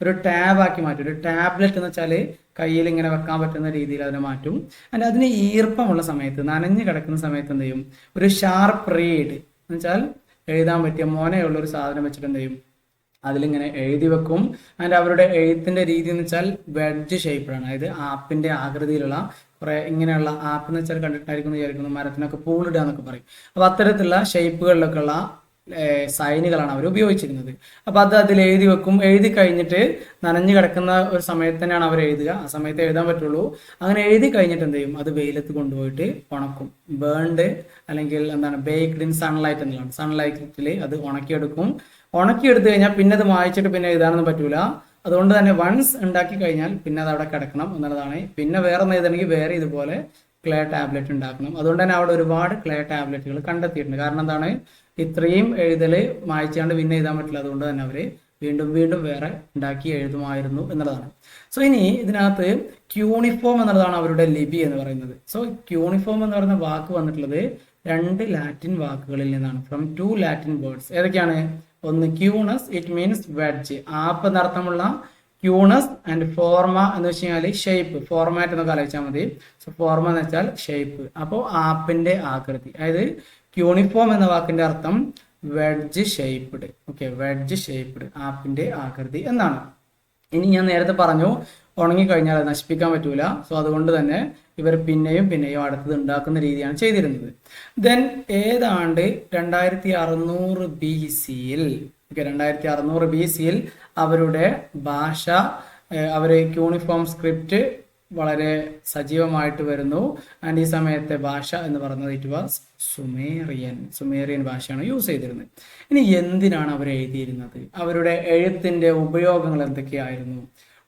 ഒരു ടാബാക്കി മാറ്റും. ഒരു ടാബ്ലറ്റ് എന്ന് വെച്ചാൽ കയ്യിൽ ഇങ്ങനെ വെക്കാൻ പറ്റുന്ന രീതിയിൽ അതിനെ മാറ്റും. അതിന് അതിന് ഈർപ്പമുള്ള സമയത്ത്, നനഞ്ഞു കിടക്കുന്ന സമയത്ത് എന്ത് ചെയ്യും, ഒരു ഷാർപ്പ് റീഡ് എന്ന് വെച്ചാൽ എഴുതാൻ പറ്റിയ മോനയുള്ള ഒരു സാധനം വെച്ചിട്ട് എന്ത് ചെയ്യും, അതിലിങ്ങനെ എഴുതി വെക്കും. അതിൻ്റെ അവരുടെ എഴുത്തിന്റെ രീതി എന്ന് വെച്ചാൽ വെഡ്ജ് ഷേപ്പിലാണ്, അതായത് ആപ്പിന്റെ ആകൃതിയിലുള്ള കുറെ ഇങ്ങനെയുള്ള ആപ്പ് എന്ന് വെച്ചാൽ കണ്ടിട്ടായിരിക്കും വിചാരിക്കുന്നു, മരത്തിനൊക്കെ പൂളിടുക എന്നൊക്കെ പറയും. അപ്പൊ അത്തരത്തിലുള്ള ഷേപ്പുകളിലൊക്കെ ഉള്ള സൈനുകളാണ് അവർ ഉപയോഗിച്ചിരുന്നത്. അപ്പൊ അത് അതിൽ എഴുതി വെക്കും. എഴുതി കഴിഞ്ഞിട്ട് നനഞ്ഞു കിടക്കുന്ന ഒരു സമയത്ത് തന്നെയാണ് അവർ എഴുതുക, ആ സമയത്ത് എഴുതാൻ പറ്റുള്ളൂ. അങ്ങനെ എഴുതി കഴിഞ്ഞിട്ട് എന്ത് ചെയ്യും, അത് വെയിലത്ത് കൊണ്ടുപോയിട്ട് ഉണക്കും. ബേൺഡ് അല്ലെങ്കിൽ എന്താണ് ബേക്ക്ഡ് ഇൻ സൺലൈറ്റ് എന്നുള്ളതാണ്. സൺലൈറ്റിൽ അത് ഉണക്കിയെടുക്കും. ഉണക്കിയെടുത്തു കഴിഞ്ഞാൽ പിന്നെ അത് മായ്ച്ചിട്ട് പിന്നെ എഴുതാനൊന്നും പറ്റൂല. അതുകൊണ്ട് തന്നെ വൺസ് ഉണ്ടാക്കി കഴിഞ്ഞാൽ പിന്നെ അത് അവിടെ കിടക്കണം എന്നുള്ളതാണ്. പിന്നെ വേറെ ഒന്ന് എഴുതണമെങ്കിൽ വേറെ ഇതുപോലെ ക്ലേ ടാബ്ലറ്റ് ഉണ്ടാക്കണം. അതുകൊണ്ട് തന്നെ അവിടെ ഒരുപാട് ക്ലേ ടാബ്ലറ്റുകൾ കണ്ടെത്തിയിട്ടുണ്ട്. കാരണം എന്താണ്, ഇത്രയും എഴുതല് മായ്ച്ചാണ്ട് പിന്നെ എഴുതാൻ പറ്റില്ല. അതുകൊണ്ട് തന്നെ അവര് വീണ്ടും വീണ്ടും വേറെ ഉണ്ടാക്കി എഴുതുമായിരുന്നു എന്നുള്ളതാണ്. സോ ഇനി ഇതിനകത്ത് ക്യൂണിഫോം എന്നുള്ളതാണ് അവരുടെ ലിപി എന്ന് പറയുന്നത്. സോ ക്യൂണിഫോം എന്ന് പറയുന്ന വാക്ക് വന്നിട്ടുള്ളത് 2 ലാറ്റിൻ വാക്കുകളിൽ നിന്നാണ്, ഫ്രം 2 ലാറ്റിൻ വേർഡ്സ്. ഏതൊക്കെയാണ്, ഒന്ന് ക്യൂണസ്, ഇറ്റ് മീൻസ് വെഡ്ജ്, ആപ്പ് എന്നർത്ഥമുള്ള ക്യൂണസ്, ആൻഡ് ഫോർമ എന്ന് വെച്ച് കഴിഞ്ഞാൽ ഷേപ്പ്, ഫോർമാറ്റ് എന്നൊക്കെ ആലോചിച്ചാൽ മതി. സോ ഫോർമ എന്ന് വെച്ചാൽ ഷേപ്പ്, അപ്പോൾ ആപ്പിന്റെ ആകൃതി. അതായത് ക്യൂണിഫോം എന്ന വാക്കിന്റെ അർത്ഥം wedge shaped. Okay, wedge shaped, ആപ്പിന്റെ ആകൃതി എന്നാണ്. ഇനി ഞാൻ നേരത്തെ പറഞ്ഞു ഉണങ്ങിക്കഴിഞ്ഞാൽ അത് നശിപ്പിക്കാൻ പറ്റൂല. സോ അതുകൊണ്ട് തന്നെ ഇവർ പിന്നെയും അടുത്തത് ഉണ്ടാക്കുന്ന രീതിയാണ് ചെയ്തിരുന്നത്. ദെൻ ഏതാണ്ട് 2600 BC-യിൽ 2600 BC-യിൽ അവരുടെ ഭാഷ, അവര് ക്യൂണിഫോം സ്ക്രിപ്റ്റ് വളരെ സജീവമായിട്ട് വരുന്നു. ആൻഡ് ഈ സമയത്തെ ഭാഷ എന്ന് പറയുന്നത് ഇറ്റ് വാസ് സുമേറിയൻ ഭാഷയാണ് യൂസ് ചെയ്തിരുന്നത്. ഇനി എന്തിനാണ് അവർ എഴുതിയിരുന്നത്, അവരുടെ എഴുത്തിന്റെ ഉപയോഗങ്ങൾ എന്തൊക്കെയായിരുന്നു?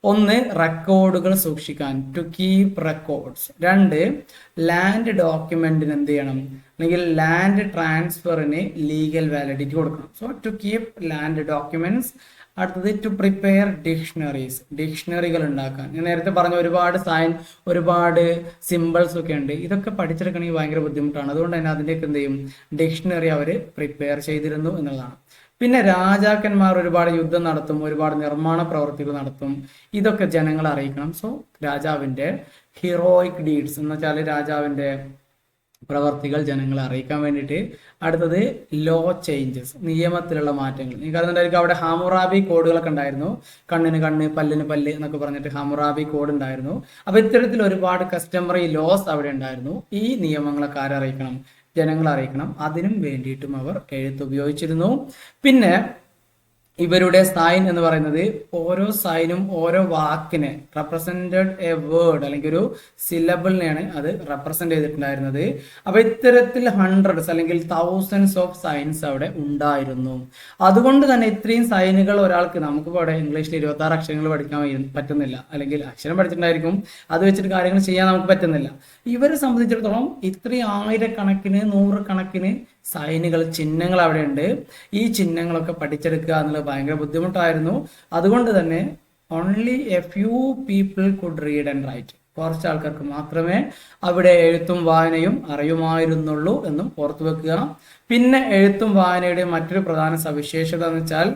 ഒന്ന്, റെക്കോർഡുകൾ സൂക്ഷിക്കാൻ, ടു കീപ് റെക്കോർഡ്സ്. 2, ലാൻഡ് ഡോക്യുമെന്റിന് എന്ത് ചെയ്യണം, അല്ലെങ്കിൽ ലാൻഡ് ട്രാൻസ്ഫറിന് ലീഗൽ വാലിഡിറ്റി കൊടുക്കണം. So to keep land documents. അടുത്തത് ടു പ്രിപ്പയർ ഡിക്ഷണറീസ്, ഡിക്ഷണറികൾ ഉണ്ടാക്കാൻ. ഞാൻ നേരത്തെ പറഞ്ഞ ഒരുപാട് സിമ്പിൾസ് ഒക്കെ ഉണ്ട്. ഇതൊക്കെ പഠിച്ചെടുക്കണമെങ്കിൽ ഭയങ്കര ബുദ്ധിമുട്ടാണ്. അതുകൊണ്ട് തന്നെ അതിൻ്റെയൊക്കെ എന്ത് ചെയ്യും, ഡിക്ഷണറി അവർ പ്രിപ്പയർ ചെയ്തിരുന്നു എന്നുള്ളതാണ്. പിന്നെ രാജാക്കന്മാർ ഒരുപാട് യുദ്ധം നടത്തും, ഒരുപാട് നിർമ്മാണ പ്രവർത്തികൾ നടത്തും. ഇതൊക്കെ ജനങ്ങളെ അറിയിക്കണം. സോ രാജാവിന്റെ ഹീറോയിക് ഡീഡ്സ് എന്ന് വെച്ചാൽ രാജാവിന്റെ പ്രവർത്തികൾ ജനങ്ങളെ അറിയിക്കാൻ വേണ്ടിയിട്ട്. അടുത്തത് ലോ ചേഞ്ചസ്, നിയമത്തിലുള്ള മാറ്റങ്ങൾ. നിങ്ങൾക്ക് അറിയുന്നുണ്ടായിരിക്കും അവിടെ ഹാമുറാബി കോഡുകളൊക്കെ ഉണ്ടായിരുന്നു. കണ്ണിന് കണ്ണ്, പല്ലിന് പല്ല് എന്നൊക്കെ പറഞ്ഞിട്ട് ഹാമുറാബി കോഡ് ഉണ്ടായിരുന്നു. അപ്പൊ ഇത്തരത്തിൽ ഒരുപാട് കസ്റ്റമറി ലോസ് അവിടെ ഉണ്ടായിരുന്നു. ഈ നിയമങ്ങളൊക്കെ ആരറിയിക്കണം, ജനങ്ങളെ അറിയിക്കണം. അതിനും വേണ്ടിയിട്ടും അവർ എഴുത്ത് ഉപയോഗിച്ചിരുന്നു. പിന്നെ ഇവരുടെ സൈൻ എന്ന് പറയുന്നത് ഓരോ സൈനും ഓരോ വാക്കിനെ റെപ്രസെന്റഡ് എ വേർഡ് അല്ലെങ്കിൽ ഒരു സിലബിളിനെയാണ് അത് റെപ്രസെന്റ് ചെയ്തിട്ടുണ്ടായിരുന്നത്. അപ്പൊ ഇത്തരത്തിൽ ഹൺഡ്രഡ്സ് അല്ലെങ്കിൽ തൗസൻഡ്സ് ഓഫ് സൈൻസ് അവിടെ ഉണ്ടായിരുന്നു. അതുകൊണ്ട് തന്നെ ഇത്രയും സൈനുകൾ ഒരാൾക്ക്, നമുക്കിപ്പോൾ അവിടെ ഇംഗ്ലീഷിൽ 26 അക്ഷരങ്ങൾ പഠിക്കാൻ പറ്റുന്നില്ല, അല്ലെങ്കിൽ അക്ഷരം പഠിച്ചിട്ടുണ്ടായിരിക്കും, അത് വെച്ചിട്ട് കാര്യങ്ങൾ ചെയ്യാൻ നമുക്ക് പറ്റുന്നില്ല. ഇവരെ സംബന്ധിച്ചിടത്തോളം ഇത്രയും ആയിരക്കണക്കിന് നൂറുകണക്കിന് സൈനുകൾ, ചിഹ്നങ്ങൾ അവിടെ ഉണ്ട്. ഈ ചിഹ്നങ്ങളൊക്കെ പഠിച്ചെടുക്കുക എന്നുള്ളത് ഭയങ്കര ബുദ്ധിമുട്ടായിരുന്നു. അതുകൊണ്ട് തന്നെ only a few people could read and write, കുറച്ച് ആൾക്കാർക്ക് മാത്രമേ അവിടെ എഴുത്തും വായനയും അറിയുമായിരുന്നുള്ളൂ എന്നും ഓർത്തു വെക്കുക. പിന്നെ എഴുത്തും വായനയുടെ മറ്റൊരു പ്രധാന സവിശേഷത എന്ന് വെച്ചാൽ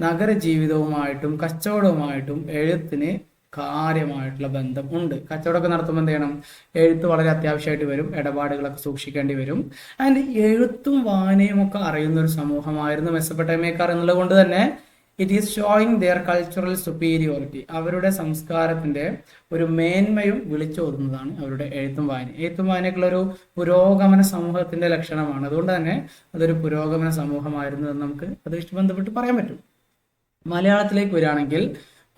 നഗരജീവിതവുമായിട്ടും കച്ചവടവുമായിട്ടും എഴുത്തിന് കാര്യമായിട്ടുള്ള ബന്ധം ഉണ്ട്. കച്ചവടമൊക്കെ നടത്തുമ്പോൾ എന്ത് ചെയ്യണം? എഴുത്ത് വളരെ അത്യാവശ്യമായിട്ട് വരും, ഇടപാടുകളൊക്കെ സൂക്ഷിക്കേണ്ടി വരും. ആൻഡ് എഴുത്തും വായനയും ഒക്കെ അറിയുന്ന ഒരു സമൂഹമായിരുന്നു മെസൊപ്പൊട്ടേമിയക്കാർ എന്നുള്ളത് കൊണ്ട് തന്നെ it is showing their cultural superiority, അവരുടെ സംസ്കാരത്തിന്റെ ഒരു മേന്മയും വിളിച്ചോതുന്നതാണ് അവരുടെ എഴുത്തും വായന. എഴുത്തും വായനയൊക്കെയുള്ള ഒരു പുരോഗമന സമൂഹത്തിന്റെ ലക്ഷണമാണ്. അതുകൊണ്ട് തന്നെ അതൊരു പുരോഗമന സമൂഹമായിരുന്നു എന്ന് നമുക്ക് അത് ബന്ധപ്പെട്ട് പറയാൻ പറ്റും. മലയാളത്തിലേക്ക് വരികയാണെങ്കിൽ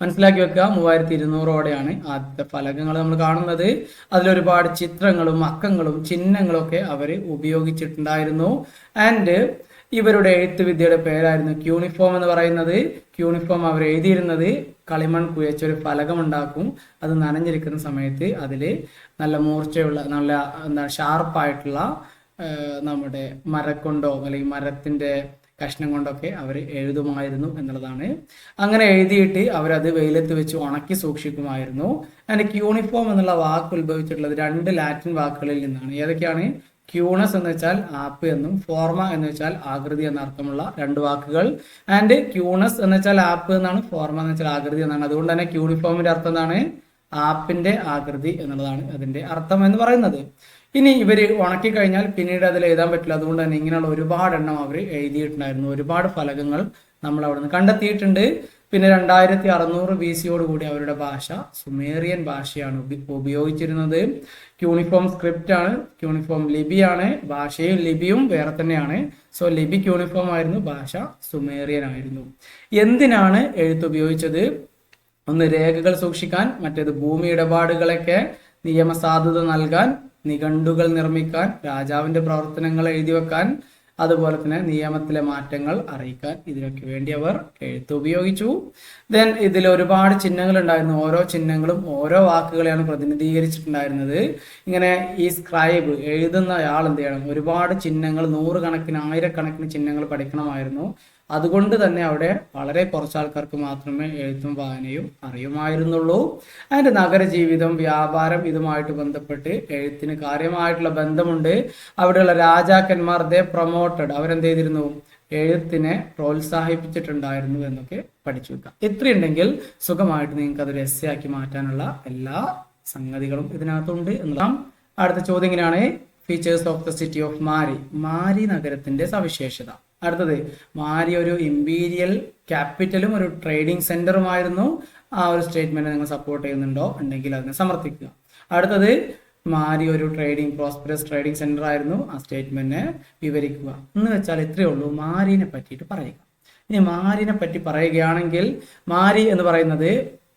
മനസ്സിലാക്കി വെക്കുക, 3200ഓടെയാണ് ആദ്യത്തെ ഫലകങ്ങൾ നമ്മൾ കാണുന്നത്. അതിലൊരുപാട് ചിത്രങ്ങളും അക്കങ്ങളും ചിഹ്നങ്ങളും ഒക്കെ അവർ ഉപയോഗിച്ചിട്ടുണ്ടായിരുന്നു. ആൻഡ് ഇവരുടെ എഴുത്ത് വിദ്യയുടെ പേരായിരുന്നു ക്യൂണിഫോം എന്ന് പറയുന്നത്. ക്യൂണിഫോം അവർ എഴുതിയിരുന്നത് കളിമൺ കുഴച്ചൊരു ഫലകം ഉണ്ടാക്കും. അത് നനഞ്ഞിരിക്കുന്ന സമയത്ത് അതിൽ നല്ല മൂർച്ചയുള്ള നല്ല ഷാർപ്പായിട്ടുള്ള നമ്മുടെ മരക്കൊണ്ടോ അല്ലെങ്കിൽ മരത്തിന്റെ കഷ്ണം കൊണ്ടൊക്കെ അവർ എഴുതുമായിരുന്നു എന്നുള്ളതാണ്. അങ്ങനെ എഴുതിയിട്ട് അവരത് വെയിലത്ത് വെച്ച് ഉണക്കി സൂക്ഷിക്കുമായിരുന്നു. ആൻഡ് ക്യൂണിഫോം എന്നുള്ള വാക്ക് ഉത്ഭവിച്ചിട്ടുള്ളത് 2 ലാറ്റിൻ വാക്കുകളിൽ നിന്നാണ്. ഏതൊക്കെയാണ്? ക്യൂണസ് എന്ന് വെച്ചാൽ ആപ്പ് എന്നും ഫോർമ എന്ന് വെച്ചാൽ ആകൃതി എന്ന അർത്ഥമുള്ള 2 വാക്കുകൾ. ആൻഡ് ക്യൂണസ് എന്ന് വെച്ചാൽ ആപ്പ് എന്നാണ്, ഫോർമ എന്ന് വെച്ചാൽ ആകൃതി എന്നാണ്. അതുകൊണ്ട് തന്നെ ക്യൂണിഫോമിന്റെ അർത്ഥം എന്താണ്? ആപ്പിന്റെ ആകൃതി എന്നുള്ളതാണ് അതിന്റെ അർത്ഥം എന്ന് പറയുന്നത്. ഇനി ഇവര് ഉണക്കി കഴിഞ്ഞാൽ പിന്നീട് അതിൽ എഴുതാൻ പറ്റില്ല. അതുകൊണ്ട് തന്നെ ഇങ്ങനെയുള്ള ഒരുപാട് എണ്ണം അവർ എഴുതിയിട്ടുണ്ടായിരുന്നു. ഒരുപാട് ഫലകങ്ങൾ നമ്മൾ അവിടെ നിന്ന് കണ്ടെത്തിയിട്ടുണ്ട്. പിന്നെ 2600 BC കൂടി അവരുടെ ഭാഷ സുമേറിയൻ ഭാഷയാണ് ഉപയോഗിച്ചിരുന്നത്. ക്യൂണിഫോം സ്ക്രിപ്റ്റ് ആണ്, ക്യൂണിഫോം ലിപിയാണ്. ഭാഷയും ലിപിയും വേറെ തന്നെയാണ്. സോ ലിപി ക്യൂണിഫോം ആയിരുന്നു, ഭാഷ സുമേറിയൻ ആയിരുന്നു. എന്തിനാണ് എഴുത്ത് ഉപയോഗിച്ചത്? ഒന്ന് രേഖകൾ സൂക്ഷിക്കാൻ, മറ്റേത് ഭൂമി ഇടപാടുകളൊക്കെ നിയമസാധുത നൽകാൻ, നിഘണ്ടുകൾ നിർമ്മിക്കാൻ, രാജാവിന്റെ പ്രവർത്തനങ്ങൾ എഴുതി വെക്കാൻ, അതുപോലെ തന്നെ നിയമത്തിലെ മാറ്റങ്ങൾ അറിയിക്കാൻ, ഇതിനൊക്കെ വേണ്ടി അവർ എഴുത്ത് ഉപയോഗിച്ചു. ദെൻ ഇതിൽ ഒരുപാട് ചിഹ്നങ്ങൾ ഉണ്ടായിരുന്നു. ഓരോ ചിഹ്നങ്ങളും ഓരോ വാക്കുകളെയാണ് പ്രതിനിധീകരിച്ചിട്ടുണ്ടായിരുന്നത്. ഇങ്ങനെ ഈ സ്ക്രൈബ് എഴുതുന്നയാൾ എന്ത് ചെയ്യണം? ഒരുപാട് ചിഹ്നങ്ങൾ, നൂറുകണക്കിന് ആയിരക്കണക്കിന് ചിഹ്നങ്ങൾ പഠിക്കണമായിരുന്നു. അതുകൊണ്ട് തന്നെ അവിടെ വളരെ കുറച്ച് ആൾക്കാർക്ക് മാത്രമേ എഴുത്തും വായനയും അറിയുമായിരുന്നുള്ളൂ. അതിന്റെ നഗരജീവിതം, വ്യാപാരം ഇതുമായിട്ട് ബന്ധപ്പെട്ട് എഴുത്തിന് കാര്യമായിട്ടുള്ള ബന്ധമുണ്ട്. അവിടെയുള്ള രാജാക്കന്മാർ പ്രൊമോട്ടഡ്, അവരെന്ത് ചെയ്തിരുന്നു? എഴുത്തിനെ പ്രോത്സാഹിപ്പിച്ചിട്ടുണ്ടായിരുന്നു എന്നൊക്കെ പഠിച്ചു വെക്കാം. ഇത്രയുണ്ടെങ്കിൽ സുഖമായിട്ട് നിങ്ങൾക്ക് അതൊരു എസ്സേ ആക്കി മാറ്റാനുള്ള എല്ലാ സംഗതികളും ഇതിനകത്തുണ്ട് എന്നതാണ്. അടുത്ത ചോദ്യം ഇങ്ങനെയാണ്: features of the city of Mari. Mari നഗരത്തിന്റെ സവിശേഷത. അടുത്തത്, മാരി ഒരു ഇമ്പീരിയൽ ക്യാപിറ്റലും ഒരു ട്രേഡിംഗ് സെന്ററുമായിരുന്നു. ആ ഒരു സ്റ്റേറ്റ്മെന്റ് നിങ്ങൾ സപ്പോർട്ട് ചെയ്യുന്നുണ്ടോ? ഉണ്ടെങ്കിൽ അതിനെ സമർത്ഥിക്കുക. അടുത്തത്, മാരി ഒരു പ്രോസ്പെറസ് ട്രേഡിംഗ് സെന്റർ ആയിരുന്നു. ആ സ്റ്റേറ്റ്മെന്റിനെ വിവരിക്കുക. എന്ന് വെച്ചാൽ ഇത്രയേ ഉള്ളൂ മാരിനെ പറ്റിയിട്ട് പറയുക. ഇനി മാരിനെ പറ്റി പറയുകയാണെങ്കിൽ, മാരി എന്ന് പറയുന്നത്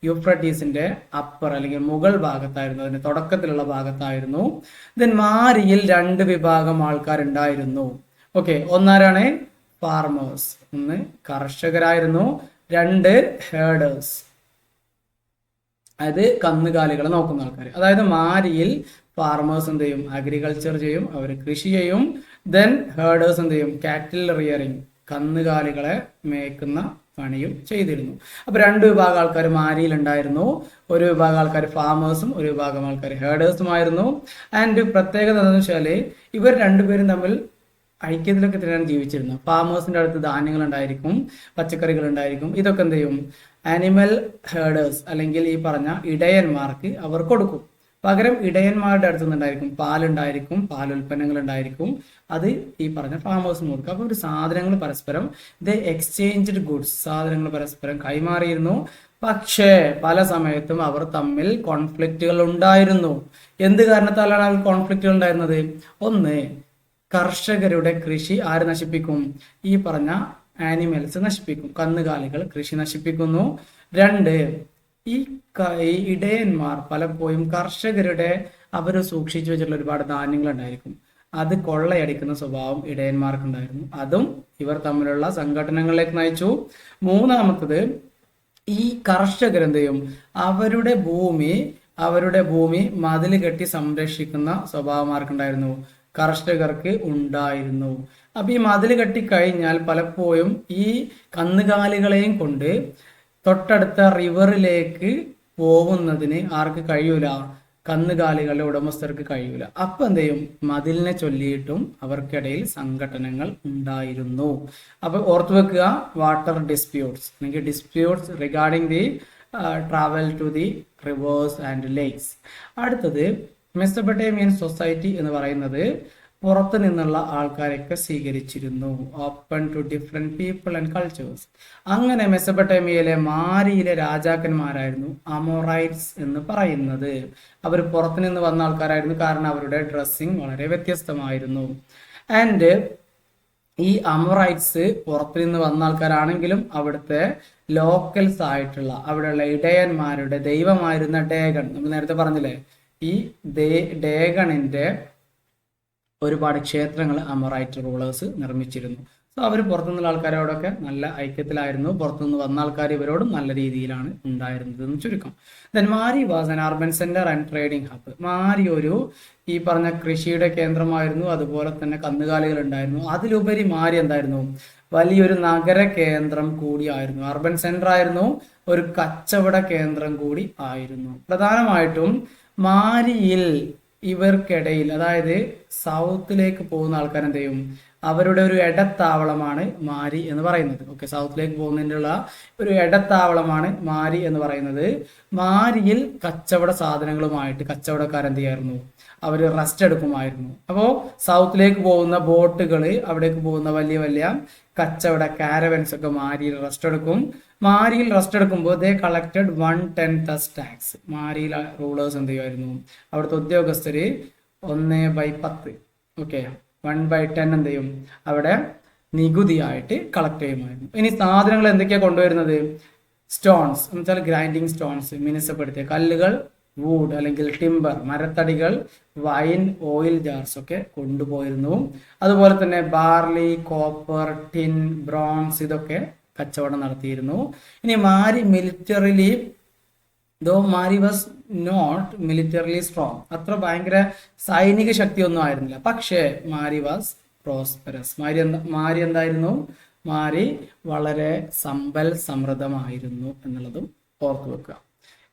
യൂഫ്രട്ടീസിന്റെ അപ്പർ അല്ലെങ്കിൽ മുകൾ ഭാഗത്തായിരുന്നു, അതിന്റെ തുടക്കത്തിലുള്ള ഭാഗത്തായിരുന്നു. ദെൻ മാരിയിൽ 2 വിഭാഗം ആൾക്കാരുണ്ടായിരുന്നു. ഓക്കെ, ഒന്നാരാണ്? ഫാർമേഴ്സ്. ഒന്ന് കർഷകരായിരുന്നു, 2 ഹേർഡേഴ്സ്, അതായത് കന്നുകാലികളെ നോക്കുന്ന ആൾക്കാർ. അതായത് മാരിയിൽ ഫാർമേഴ്സ് എന്ത് ചെയ്യും? അഗ്രികൾച്ചർ ചെയ്യും, അവർ കൃഷി ചെയ്യും. ദെൻ ഹേർഡേഴ്സ് എന്ത് ചെയ്യും? കാറ്റിൽ റിയറിങ്, കന്നുകാലികളെ മേയ്ക്കുന്ന പണിയും ചെയ്തിരുന്നു. അപ്പൊ 2 വിഭാഗം ആൾക്കാർ മാരിയിൽ ഉണ്ടായിരുന്നു. ഒരു വിഭാഗം ആൾക്കാർ ഫാമേഴ്സും ഒരു വിഭാഗം ആൾക്കാർ ഹേർഡേഴ്സുമായിരുന്നു. ആൻഡ് പ്രത്യേകത എന്താണെന്ന് വെച്ചാൽ ഇവർ 2 പേരും തമ്മിൽ ഐക്യത്തിലൊക്കെ തന്നെയാണ് ജീവിച്ചിരുന്നത്. ഫാമേഴ്സിന്റെ അടുത്ത് ധാന്യങ്ങൾ ഉണ്ടായിരിക്കും, പച്ചക്കറികൾ ഉണ്ടായിരിക്കും. ഇതൊക്കെ എന്ത് ചെയ്യും? ആനിമൽ ഹേർഡേഴ്സ് അല്ലെങ്കിൽ ഈ പറഞ്ഞ ഇടയന്മാർക്ക് അവർ കൊടുക്കും. പകരം ഇടയന്മാരുടെ അടുത്ത് നിന്നുണ്ടായിരിക്കും പാലുണ്ടായിരിക്കും, പാലുൽപ്പന്നങ്ങൾ ഉണ്ടായിരിക്കും. അത് ഈ പറഞ്ഞ ഫാമേഴ്സിന് കൊടുക്കും. അപ്പൊ ഒരു സാധനങ്ങൾ പരസ്പരം എക്സ്ചേഞ്ച്ഡ് ഗുഡ്സ്, സാധനങ്ങൾ പരസ്പരം കൈമാറിയിരുന്നു. പക്ഷേ പല സമയത്തും അവർ തമ്മിൽ കോൺഫ്ലിക്റ്റുകൾ ഉണ്ടായിരുന്നു. എന്ത് കാരണത്താലാണ് അവർ കോൺഫ്ലിക്റ്റുകൾ ഉണ്ടായിരുന്നത്? ഒന്ന്, കർഷകരുടെ കൃഷി ആര് നശിപ്പിക്കും? ഈ പറഞ്ഞ ആനിമൽസ് നശിപ്പിക്കും. കന്നുകാലികൾ കൃഷി നശിപ്പിക്കുന്നു. 2, ഈ ഇടയന്മാർ പലപ്പോഴും കർഷകരുടെ അവർ സൂക്ഷിച്ചു വെച്ചിട്ടുള്ള ഒരുപാട് ധാന്യങ്ങൾ ഉണ്ടായിരിക്കും, അത് കൊള്ളയടിക്കുന്ന സ്വഭാവം ഇടയന്മാർക്കുണ്ടായിരുന്നു. അതും ഇവർ തമ്മിലുള്ള സംഘടനകളിലേക്ക് നയിച്ചു. 3, ഈ കർഷകരെന്ത് ചെയ്യും, അവരുടെ ഭൂമി മതിൽ കെട്ടി സംരക്ഷിക്കുന്ന സ്വഭാവം ആർക്കുണ്ടായിരുന്നു, കർഷകർക്ക് ഉണ്ടായിരുന്നു. അപ്പൊ ഈ മതിൽ കെട്ടി കഴിഞ്ഞാൽ പലപ്പോഴും ഈ കന്നുകാലികളെയും കൊണ്ട് തൊട്ടടുത്ത റിവറിലേക്ക് പോകുന്നതിന് ആർക്ക് കഴിയൂല, കന്നുകാലികളുടെ ഉടമസ്ഥർക്ക് കഴിയൂല. അപ്പൊ എന്ത് ചെയ്യും, മതിലിനെ ചൊല്ലിയിട്ടും അവർക്കിടയിൽ സംഘടനകൾ ഉണ്ടായിരുന്നു. അപ്പൊ ഓർത്തു വെക്കുക, വാട്ടർ ഡിസ്പ്യൂട്ട്സ് അല്ലെങ്കിൽ disputes regarding the travel to the rivers and lakes. അടുത്തത് മെസൊപ്പൊട്ടേമിയൻ സൊസൈറ്റി എന്ന് പറയുന്നത് പുറത്തു നിന്നുള്ള ആൾക്കാരെയൊക്കെ സ്വീകരിച്ചിരുന്നു, open to different people and cultures. അങ്ങനെ മെസൊപ്പൊട്ടേമിയയിലെ മാരിയിലെ രാജാക്കന്മാരായിരുന്നു അമോറൈറ്റ്സ് എന്ന് പറയുന്നത്. അവർ പുറത്തു നിന്ന് വന്ന ആൾക്കാരായിരുന്നു, കാരണം അവരുടെ ഡ്രസ്സിങ് വളരെ വ്യത്യസ്തമായിരുന്നു. ആൻഡ് ഈ അമോറൈറ്റ്സ് പുറത്തു നിന്ന് വന്ന ആൾക്കാരാണെങ്കിലും അവിടുത്തെ ലോക്കൽസ് ആയിട്ടുള്ള അവിടെയുള്ള ഇടയന്മാരുടെ ദൈവമായിരുന്ന ഡേഗൺ, നമ്മൾ നേരത്തെ പറഞ്ഞില്ലേ, ഈ ഡേഗണിന്റെ ഒരുപാട് ക്ഷേത്രങ്ങൾ അമോറൈറ്റ് റൂളേഴ്സ് നിർമ്മിച്ചിരുന്നു. സോ അവർ പുറത്തുനിന്നുള്ള ആൾക്കാരോടൊക്കെ നല്ല ഐക്യത്തിലായിരുന്നു. പുറത്തുനിന്ന് വന്ന ആൾക്കാർ ഇവരോടും നല്ല രീതിയിലാണ് ഉണ്ടായിരുന്നത് എന്ന് ചുരുക്കം. Then Mari was an urban centre and trading hub. Mari ഒരു ഈ പറഞ്ഞ കൃഷിയുടെ കേന്ദ്രമായിരുന്നു, അതുപോലെ തന്നെ കന്നുകാലികൾ ഉണ്ടായിരുന്നു. അതിലുപരി മാരി എന്തായിരുന്നു, വലിയൊരു നഗര കേന്ദ്രം കൂടിയായിരുന്നു. അർബൻ സെന്റർ ആയിരുന്നു, ഒരു കച്ചവട കേന്ദ്രം കൂടി ആയിരുന്നു. പ്രധാനമായിട്ടും മാരിയിൽ ഇവർക്കിടയിൽ, അതായത് സൗത്തിലേക്ക് പോകുന്ന ആൾക്കാർ എന്ത് ചെയ്യും, അവരുടെ ഒരു ഇടത്താവളമാണ് മാരി എന്ന് പറയുന്നത്. ഓക്കെ, സൗത്തിലേക്ക് പോകുന്നതിനുള്ള ഒരു ഇടത്താവളമാണ് മാരി എന്ന് പറയുന്നത്. മാരിയിൽ കച്ചവട സാധനങ്ങളുമായിട്ട് കച്ചവടക്കാരെന്ത് ചെയ്യായിരുന്നു, അവർ റെസ്റ്റ് എടുക്കുമായിരുന്നു. അപ്പോൾ സൗത്തിലേക്ക് പോകുന്ന ബോട്ടുകൾ, അവിടേക്ക് പോകുന്ന വലിയ വലിയ കച്ചവട കാരവൻസ് ഒക്കെ മാരിയിൽ റെസ്റ്റ് എടുക്കും. മാരിയിൽ റെസ്റ്റ് എടുക്കുമ്പോൾ ദേ കളക്റ്റഡ് 1/10 ടാക്സ്. മാരിയിൽ റൂളേഴ്സ് എന്ത് ചെയ്യുമായിരുന്നു, അവിടുത്തെ ഉദ്യോഗസ്ഥര് 1/10, ഓക്കെ, 1/10 എന്ത് ചെയ്യും, അവിടെ നികുതിയായിട്ട് കളക്ട് ചെയ്യുമായിരുന്നു. ഇനി സാധനങ്ങൾ എന്തൊക്കെയാണ് കൊണ്ടുവരുന്നത്, സ്റ്റോൺസ് എന്ന് വെച്ചാൽ ഗ്രൈൻഡിങ് സ്റ്റോൺസ്, മിനുസപ്പെടുത്തിയ കല്ലുകൾ, വൂഡ് അല്ലെങ്കിൽ ടിമ്പർ, മരത്തടികൾ, വൈൻ, ഓയിൽ ജാർസ് ഒക്കെ കൊണ്ടുപോയിരുന്നു. അതുപോലെ തന്നെ ബാർലി, കോപ്പർ, ടിൻ, ബ്രോൺസ് ഇതൊക്കെ കച്ചവടം നടത്തിയിരുന്നു. ഇനി മാരി militarily, though Mari was not militarily strong, അത്ര ഭയങ്കര സൈനിക ശക്തിയൊന്നും ആയിരുന്നില്ല, പക്ഷേ മാരി വാസ് പ്രോസ്പെറസ്. മാരി എന്തായിരുന്നു, മാരി വളരെ സമ്പൽ സമൃദ്ധമായിരുന്നു എന്നുള്ളതും ഓർത്തു വെക്കുക.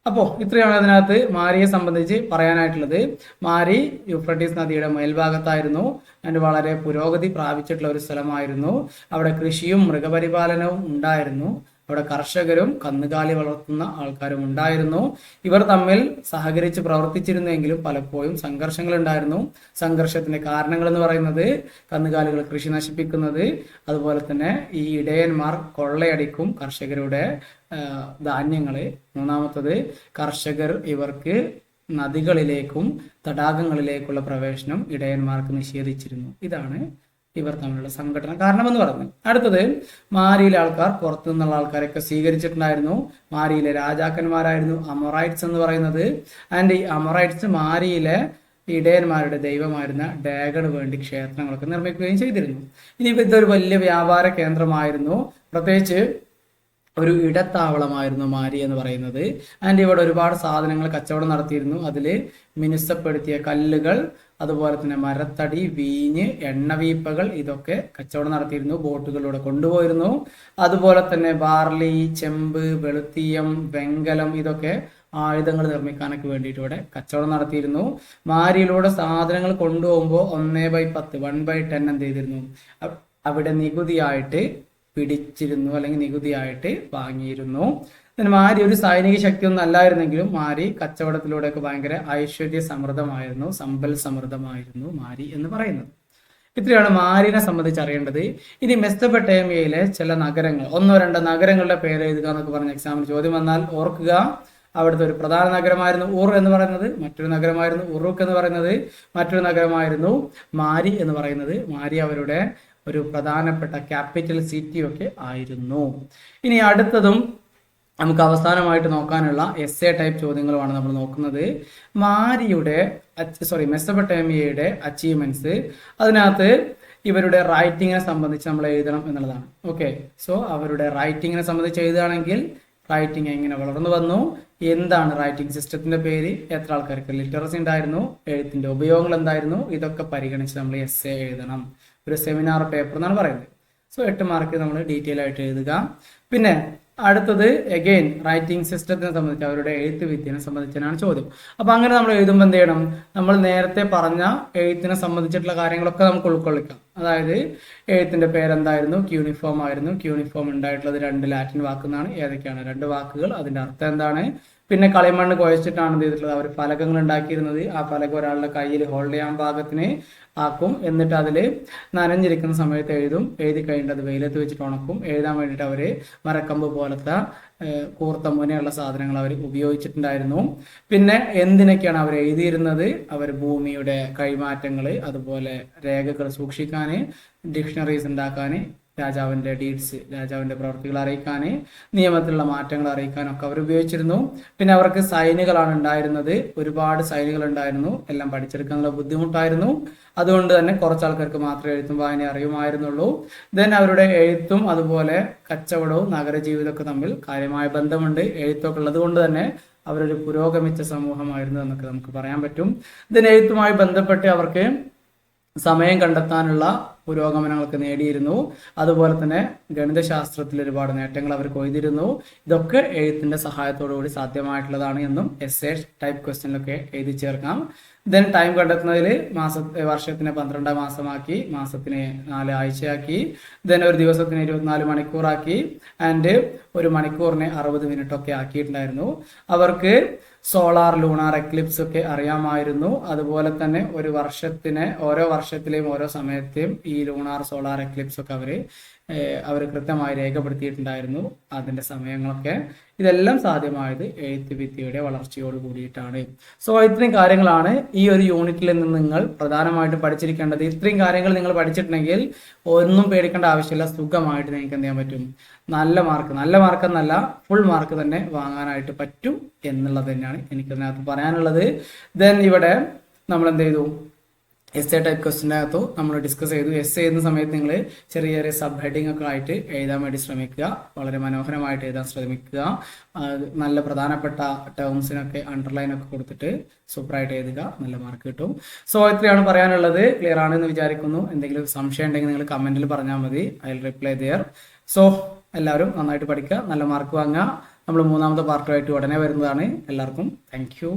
അപ്പോൾ ഇത്രയാണ് അതിനകത്ത് മാരിയെ സംബന്ധിച്ച് പറയാനായിട്ടുള്ളത്. മാരി യൂഫ്രട്ടീസ് നദിയുടെ മേൽഭാഗത്തായിരുന്നു. അതിന് വളരെ പുരോഗതി പ്രാപിച്ചിട്ടുള്ള ഒരു സ്ഥലമായിരുന്നു. അവിടെ കൃഷിയും മൃഗപരിപാലനവും ഉണ്ടായിരുന്നു. അവിടെ കർഷകരും കന്നുകാലി വളർത്തുന്ന ആൾക്കാരും ഉണ്ടായിരുന്നു. ഇവർ തമ്മിൽ സഹകരിച്ച് പ്രവർത്തിച്ചിരുന്നെങ്കിലും പലപ്പോഴും സംഘർഷങ്ങൾ ഉണ്ടായിരുന്നു. സംഘർഷത്തിന്റെ കാരണങ്ങൾ എന്ന് പറയുന്നത് കന്നുകാലികൾ കൃഷി നശിപ്പിക്കുന്നത്, അതുപോലെ തന്നെ ഈ ഇടയന്മാർ കൊള്ളയടിക്കും കർഷകരുടെ ധാന്യങ്ങള്. മൂന്നാമത്തത്, കർഷകർ ഇവർക്ക് നദികളിലേക്കും തടാകങ്ങളിലേക്കുള്ള പ്രവേശനം ഇടയന്മാർക്ക് നിഷേധിച്ചിരുന്നു. ഇതാണ് ഇവർ തമ്മിലുള്ള സംഘടന കാരണമെന്ന് പറഞ്ഞു. അടുത്തത്, മാരിയിലെ ആൾക്കാർ പുറത്തു നിന്നുള്ള ആൾക്കാരൊക്കെ സ്വീകരിച്ചിട്ടുണ്ടായിരുന്നു. മാരിയിലെ രാജാക്കന്മാരായിരുന്നു അമൊറൈറ്റ്സ് എന്ന് പറയുന്നത്. ആൻഡ് ഈ അമൊറൈറ്റ്സ് മാരിയിലെ ഇടയന്മാരുടെ ദൈവമായിരുന്ന ഡേഗണ് വേണ്ടി ക്ഷേത്രങ്ങളൊക്കെ നിർമ്മിക്കുകയും ചെയ്തിരുന്നു. ഇനിയിപ്പോൾ ഇതൊരു വലിയ വ്യാപാര കേന്ദ്രമായിരുന്നു, പ്രത്യേകിച്ച് ഒരു ഇടത്താവളമായിരുന്നു മാരി എന്ന് പറയുന്നത്. ആൻഡ് ഇവിടെ ഒരുപാട് സാധനങ്ങൾ കച്ചവടം നടത്തിയിരുന്നു. അതിൽ മിനുസപ്പെടുത്തിയ കല്ലുകൾ, അതുപോലെ തന്നെ മരത്തടി, വീഞ്ഞ്, എണ്ണവീപ്പകൾ ഇതൊക്കെ കച്ചവടം നടത്തിയിരുന്നു, ബോട്ടുകളിലൂടെ കൊണ്ടുപോയിരുന്നു. അതുപോലെ തന്നെ ബാർലി, ചെമ്പ്, വെളുത്തീയം, വെങ്കലം ഇതൊക്കെ ആയുധങ്ങൾ നിർമ്മിക്കാനൊക്കെ വേണ്ടിയിട്ട് ഇവിടെ കച്ചവടം നടത്തിയിരുന്നു. മാരിയിലൂടെ സാധനങ്ങൾ കൊണ്ടുപോകുമ്പോൾ 1/10 എന്ത് ചെയ്തിരുന്നു, അവിടെ നികുതിയായിട്ട് പിടിച്ചിരുന്നു, അല്ലെങ്കിൽ നികുതിയായിട്ട് വാങ്ങിയിരുന്നു. മാരി ഒരു സൈനിക ശക്തിയൊന്നും അല്ലായിരുന്നെങ്കിലും മാരി കച്ചവടത്തിലൂടെയൊക്കെ ഭയങ്കര ഐശ്വര്യ സമൃദ്ധമായിരുന്നു, സമ്പൽ സമൃദ്ധമായിരുന്നു മാരി എന്ന് പറയുന്നത്. ഇത്രയാണ് മാരിനെ സംബന്ധിച്ച് അറിയേണ്ടത്. ഇനി മെസൊപ്പൊട്ടേമിയയിലെ ചില നഗരങ്ങൾ, 1-2 നഗരങ്ങളുടെ പേര് എഴുതുക എന്നൊക്കെ പറഞ്ഞ എക്സാമിന് ചോദ്യം വന്നാൽ ഓർക്കുക, അവിടുത്തെ ഒരു പ്രധാന നഗരമായിരുന്നു ഊർ എന്ന് പറയുന്നത്, മറ്റൊരു നഗരമായിരുന്നു ഉറൂക്ക് എന്ന് പറയുന്നത്, മറ്റൊരു നഗരമായിരുന്നു മാരി എന്ന് പറയുന്നത്. മാരി അവരുടെ ഒരു പ്രധാനപ്പെട്ട ക്യാപിറ്റൽ സിറ്റി ഒക്കെ ആയിരുന്നു. ഇനി അടുത്തതും നമുക്ക് അവസാനമായിട്ട് നോക്കാനുള്ള എസ് എ ടൈപ്പ് ചോദ്യങ്ങളുമാണ് നമ്മൾ നോക്കുന്നത്. മെസ്സപ്പൊട്ടേമിയയുടെ അച്ചീവ്മെന്റ്സ്, അതിനകത്ത് ഇവരുടെ റൈറ്റിങ്ങിനെ സംബന്ധിച്ച് നമ്മൾ എഴുതണം എന്നുള്ളതാണ്. ഓക്കെ, സോ അവരുടെ റൈറ്റിങ്ങിനെ സംബന്ധിച്ച് എഴുതുകയാണെങ്കിൽ റൈറ്റിംഗ് എങ്ങനെ വളർന്നു വന്നു, എന്താണ് റൈറ്റിംഗ് സിസ്റ്റത്തിന്റെ പേര്, എത്ര ആൾക്കാർക്ക് ലിറ്ററസി ഉണ്ടായിരുന്നു, എഴുത്തിന്റെ ഉപയോഗങ്ങൾ എന്തായിരുന്നു, ഇതൊക്കെ പരിഗണിച്ച് നമ്മൾ എസ് എ എഴുതണം. ഒരു സെമിനാർ പേപ്പർ എന്നാണ് പറയുന്നത്. സോ 8 മാർക്ക് നമ്മൾ ഡീറ്റെയിൽ ആയിട്ട് എഴുതുക. പിന്നെ അടുത്തത് അഗെയിൻ റൈറ്റിംഗ് സിസ്റ്റത്തിനെ സംബന്ധിച്ച് അവരുടെ എഴുത്ത് വിദ്യനെ സംബന്ധിച്ചാണ് ചോദ്യം. അപ്പൊ അങ്ങനെ നമ്മൾ എഴുതുമ്പോൾ എന്ത് ചെയ്യണം, നമ്മൾ നേരത്തെ പറഞ്ഞ എഴുത്തിനെ സംബന്ധിച്ചിട്ടുള്ള കാര്യങ്ങളൊക്കെ നമുക്ക് ഉൾക്കൊള്ളിക്കാം. അതായത് എഴുത്തിന്റെ പേരെന്തായിരുന്നു, ക്യൂണിഫോം ആയിരുന്നു. ക്യൂണിഫോം ഉണ്ടായിട്ടുള്ളത് 2 ലാറ്റിൻ വാക്കുന്നാണ്. ഏതൊക്കെയാണ് 2 വാക്കുകൾ, അതിന്റെ അർത്ഥം എന്താണ്. പിന്നെ കളിമണ്ണ് കുഴച്ചിട്ടാണ് എന്ത് ചെയ്തിട്ടുള്ളത്, അവർ ഫലകങ്ങൾ ഉണ്ടാക്കിയിരുന്നത്. ആ ഫലകം ഒരാളുടെ കയ്യിൽ ഹോൾഡ് ചെയ്യാൻ പാകത്തിന് ആക്കും. എന്നിട്ട് അതിൽ നനഞ്ഞിരിക്കുന്ന സമയത്ത് എഴുതും. എഴുതി കഴിഞ്ഞിട്ട് അത് വെയിലത്ത് വെച്ചിട്ട് ഉണക്കും. എഴുതാൻ വേണ്ടിയിട്ട് അവർ മരക്കമ്പ് പോലത്തെ കൂർത്ത മുനയുള്ള സാധനങ്ങൾ അവർ ഉപയോഗിച്ചിട്ടുണ്ടായിരുന്നു. പിന്നെ എന്തിനൊക്കെയാണ് അവർ എഴുതിയിരുന്നത്, അവർ ഭൂമിയുടെ കൈമാറ്റങ്ങൾ, അതുപോലെ രേഖകൾ സൂക്ഷിക്കാൻ, ഡിക്ഷണറീസ് ഉണ്ടാക്കാൻ, രാജാവിന്റെ ഡീഡ്സ്, രാജാവിന്റെ പ്രവർത്തികൾ അറിയിക്കാൻ, നിയമത്തിലുള്ള മാറ്റങ്ങൾ അറിയിക്കാനൊക്കെ അവർ ഉപയോഗിച്ചിരുന്നു. പിന്നെ അവർക്ക് സൈനുകളാണ് ഉണ്ടായിരുന്നത്. ഒരുപാട് സൈനുകൾ ഉണ്ടായിരുന്നു. എല്ലാം പഠിച്ചെടുക്കാനുള്ള ബുദ്ധിമുട്ടായിരുന്നു. അതുകൊണ്ട് തന്നെ കുറച്ച് ആൾക്കാർക്ക് മാത്രമേ എഴുത്തും വായന അറിയുമായിരുന്നുള്ളൂ. ദെൻ അവരുടെ എഴുത്തും അതുപോലെ കച്ചവടവും നഗരജീവിതമൊക്കെ തമ്മിൽ കാര്യമായ ബന്ധമുണ്ട്. എഴുത്തൊക്കെ ഉള്ളത് കൊണ്ട് തന്നെ അവരൊരു പുരോഗമിച്ച സമൂഹമായിരുന്നു എന്നൊക്കെ നമുക്ക് പറയാൻ പറ്റും. ദെൻ എഴുത്തുമായി ബന്ധപ്പെട്ട് അവർക്ക് സമയം കണ്ടെത്താനുള്ള പുരോഗമനങ്ങളൊക്കെ നേടിയിരുന്നു. അതുപോലെ തന്നെ ഗണിതശാസ്ത്രത്തിൽ ഒരുപാട് നേട്ടങ്ങൾ അവർ കൊയ്തിരുന്നു. ഇതൊക്കെ എഴുത്തിന്റെ സഹായത്തോടു കൂടി സാധ്യമായിട്ടുള്ളതാണ് എന്നും എസ് എ ടൈപ്പ് ക്വസ്റ്റ്യനിലൊക്കെ എഴുതി ചേർക്കാം. ദെൻ ടൈം കണ്ടെത്തുന്നതിൽ വർഷത്തിനെ 12 മാസമാക്കി, മാസത്തിനെ 4 ആഴ്ചയാക്കി, ദെൻ ഒരു ദിവസത്തിന് 24 മണിക്കൂറാക്കി, ആൻഡ് ഒരു മണിക്കൂറിനെ 60 മിനിറ്റ് ഒക്കെ ആക്കിയിട്ടുണ്ടായിരുന്നു. അവർക്ക് സോളാർ ലൂണാർ എക്ലിപ്സ് ഒക്കെ അറിയാമായിരുന്നു. അതുപോലെ തന്നെ ഒരു വർഷത്തിന് ഓരോ വർഷത്തിലെയും ഓരോ സമയത്തെയും ഈ ലൂണാർ സോളാർ എക്ലിപ്സ് ഒക്കെ അവർ കൃത്യമായി രേഖപ്പെടുത്തിയിട്ടുണ്ടായിരുന്നു, അതിന്റെ സമയങ്ങളൊക്കെ. ഇതെല്ലാം സാധ്യമായത് എഴുത്ത് വിദ്യയുടെ വളർച്ചയോട് കൂടിയിട്ടാണ്. സോ ഇത്രയും കാര്യങ്ങളാണ് ഈ ഒരു യൂണിറ്റിൽ നിന്ന് നിങ്ങൾ പ്രധാനമായിട്ടും പഠിച്ചിരിക്കേണ്ടത്. ഇത്രയും കാര്യങ്ങൾ നിങ്ങൾ പഠിച്ചിട്ടുണ്ടെങ്കിൽ ഒന്നും പേടിക്കേണ്ട ആവശ്യമില്ല. സുഖമായിട്ട് നിങ്ങൾക്ക് എന്ത് ചെയ്യാൻ പറ്റും, നല്ല മാർക്ക് എന്നല്ല, ഫുൾ മാർക്ക് തന്നെ വാങ്ങാനായിട്ട് പറ്റും എന്നുള്ളത് തന്നെയാണ് എനിക്കതിനകത്ത് പറയാനുള്ളത്. ദെൻ ഇവിടെ നമ്മൾ എന്ത് ചെയ്തു, എസ് എ ടൈപ്പ് ക്വസ്റ്റിനകത്തു നമ്മൾ ഡിസ്കസ് ചെയ്തു. എസ് എ എന്ന സമയത്ത് നിങ്ങൾ ചെറിയ ചെറിയ സബ് ഹെഡിങ് ഒക്കെ ആയിട്ട് എഴുതാൻ വേണ്ടി ശ്രമിക്കുക. വളരെ മനോഹരമായിട്ട് എഴുതാൻ ശ്രമിക്കുക. നല്ല പ്രധാനപ്പെട്ട ടേംസിനൊക്കെ അണ്ടർലൈൻ ഒക്കെ കൊടുത്തിട്ട് സൂപ്പറായിട്ട് എഴുതുക, നല്ല മാർക്ക് കിട്ടും. സോ ഇത്രയാണ് പറയാനുള്ളത്. ക്ലിയർ ആണെന്ന് വിചാരിക്കുന്നു. എന്തെങ്കിലും സംശയം ഉണ്ടെങ്കിൽ നിങ്ങൾ കമന്റിൽ പറഞ്ഞാൽ മതി, I will reply there. So എല്ലാവരും നന്നായിട്ട് പഠിക്കുക, നല്ല മാർക്ക് വാങ്ങുക. നമ്മൾ 3ാമത്തെ പാർട്ടുമായിട്ട് ഉടനെ വരുന്നതാണ്. എല്ലാവർക്കും താങ്ക് യു.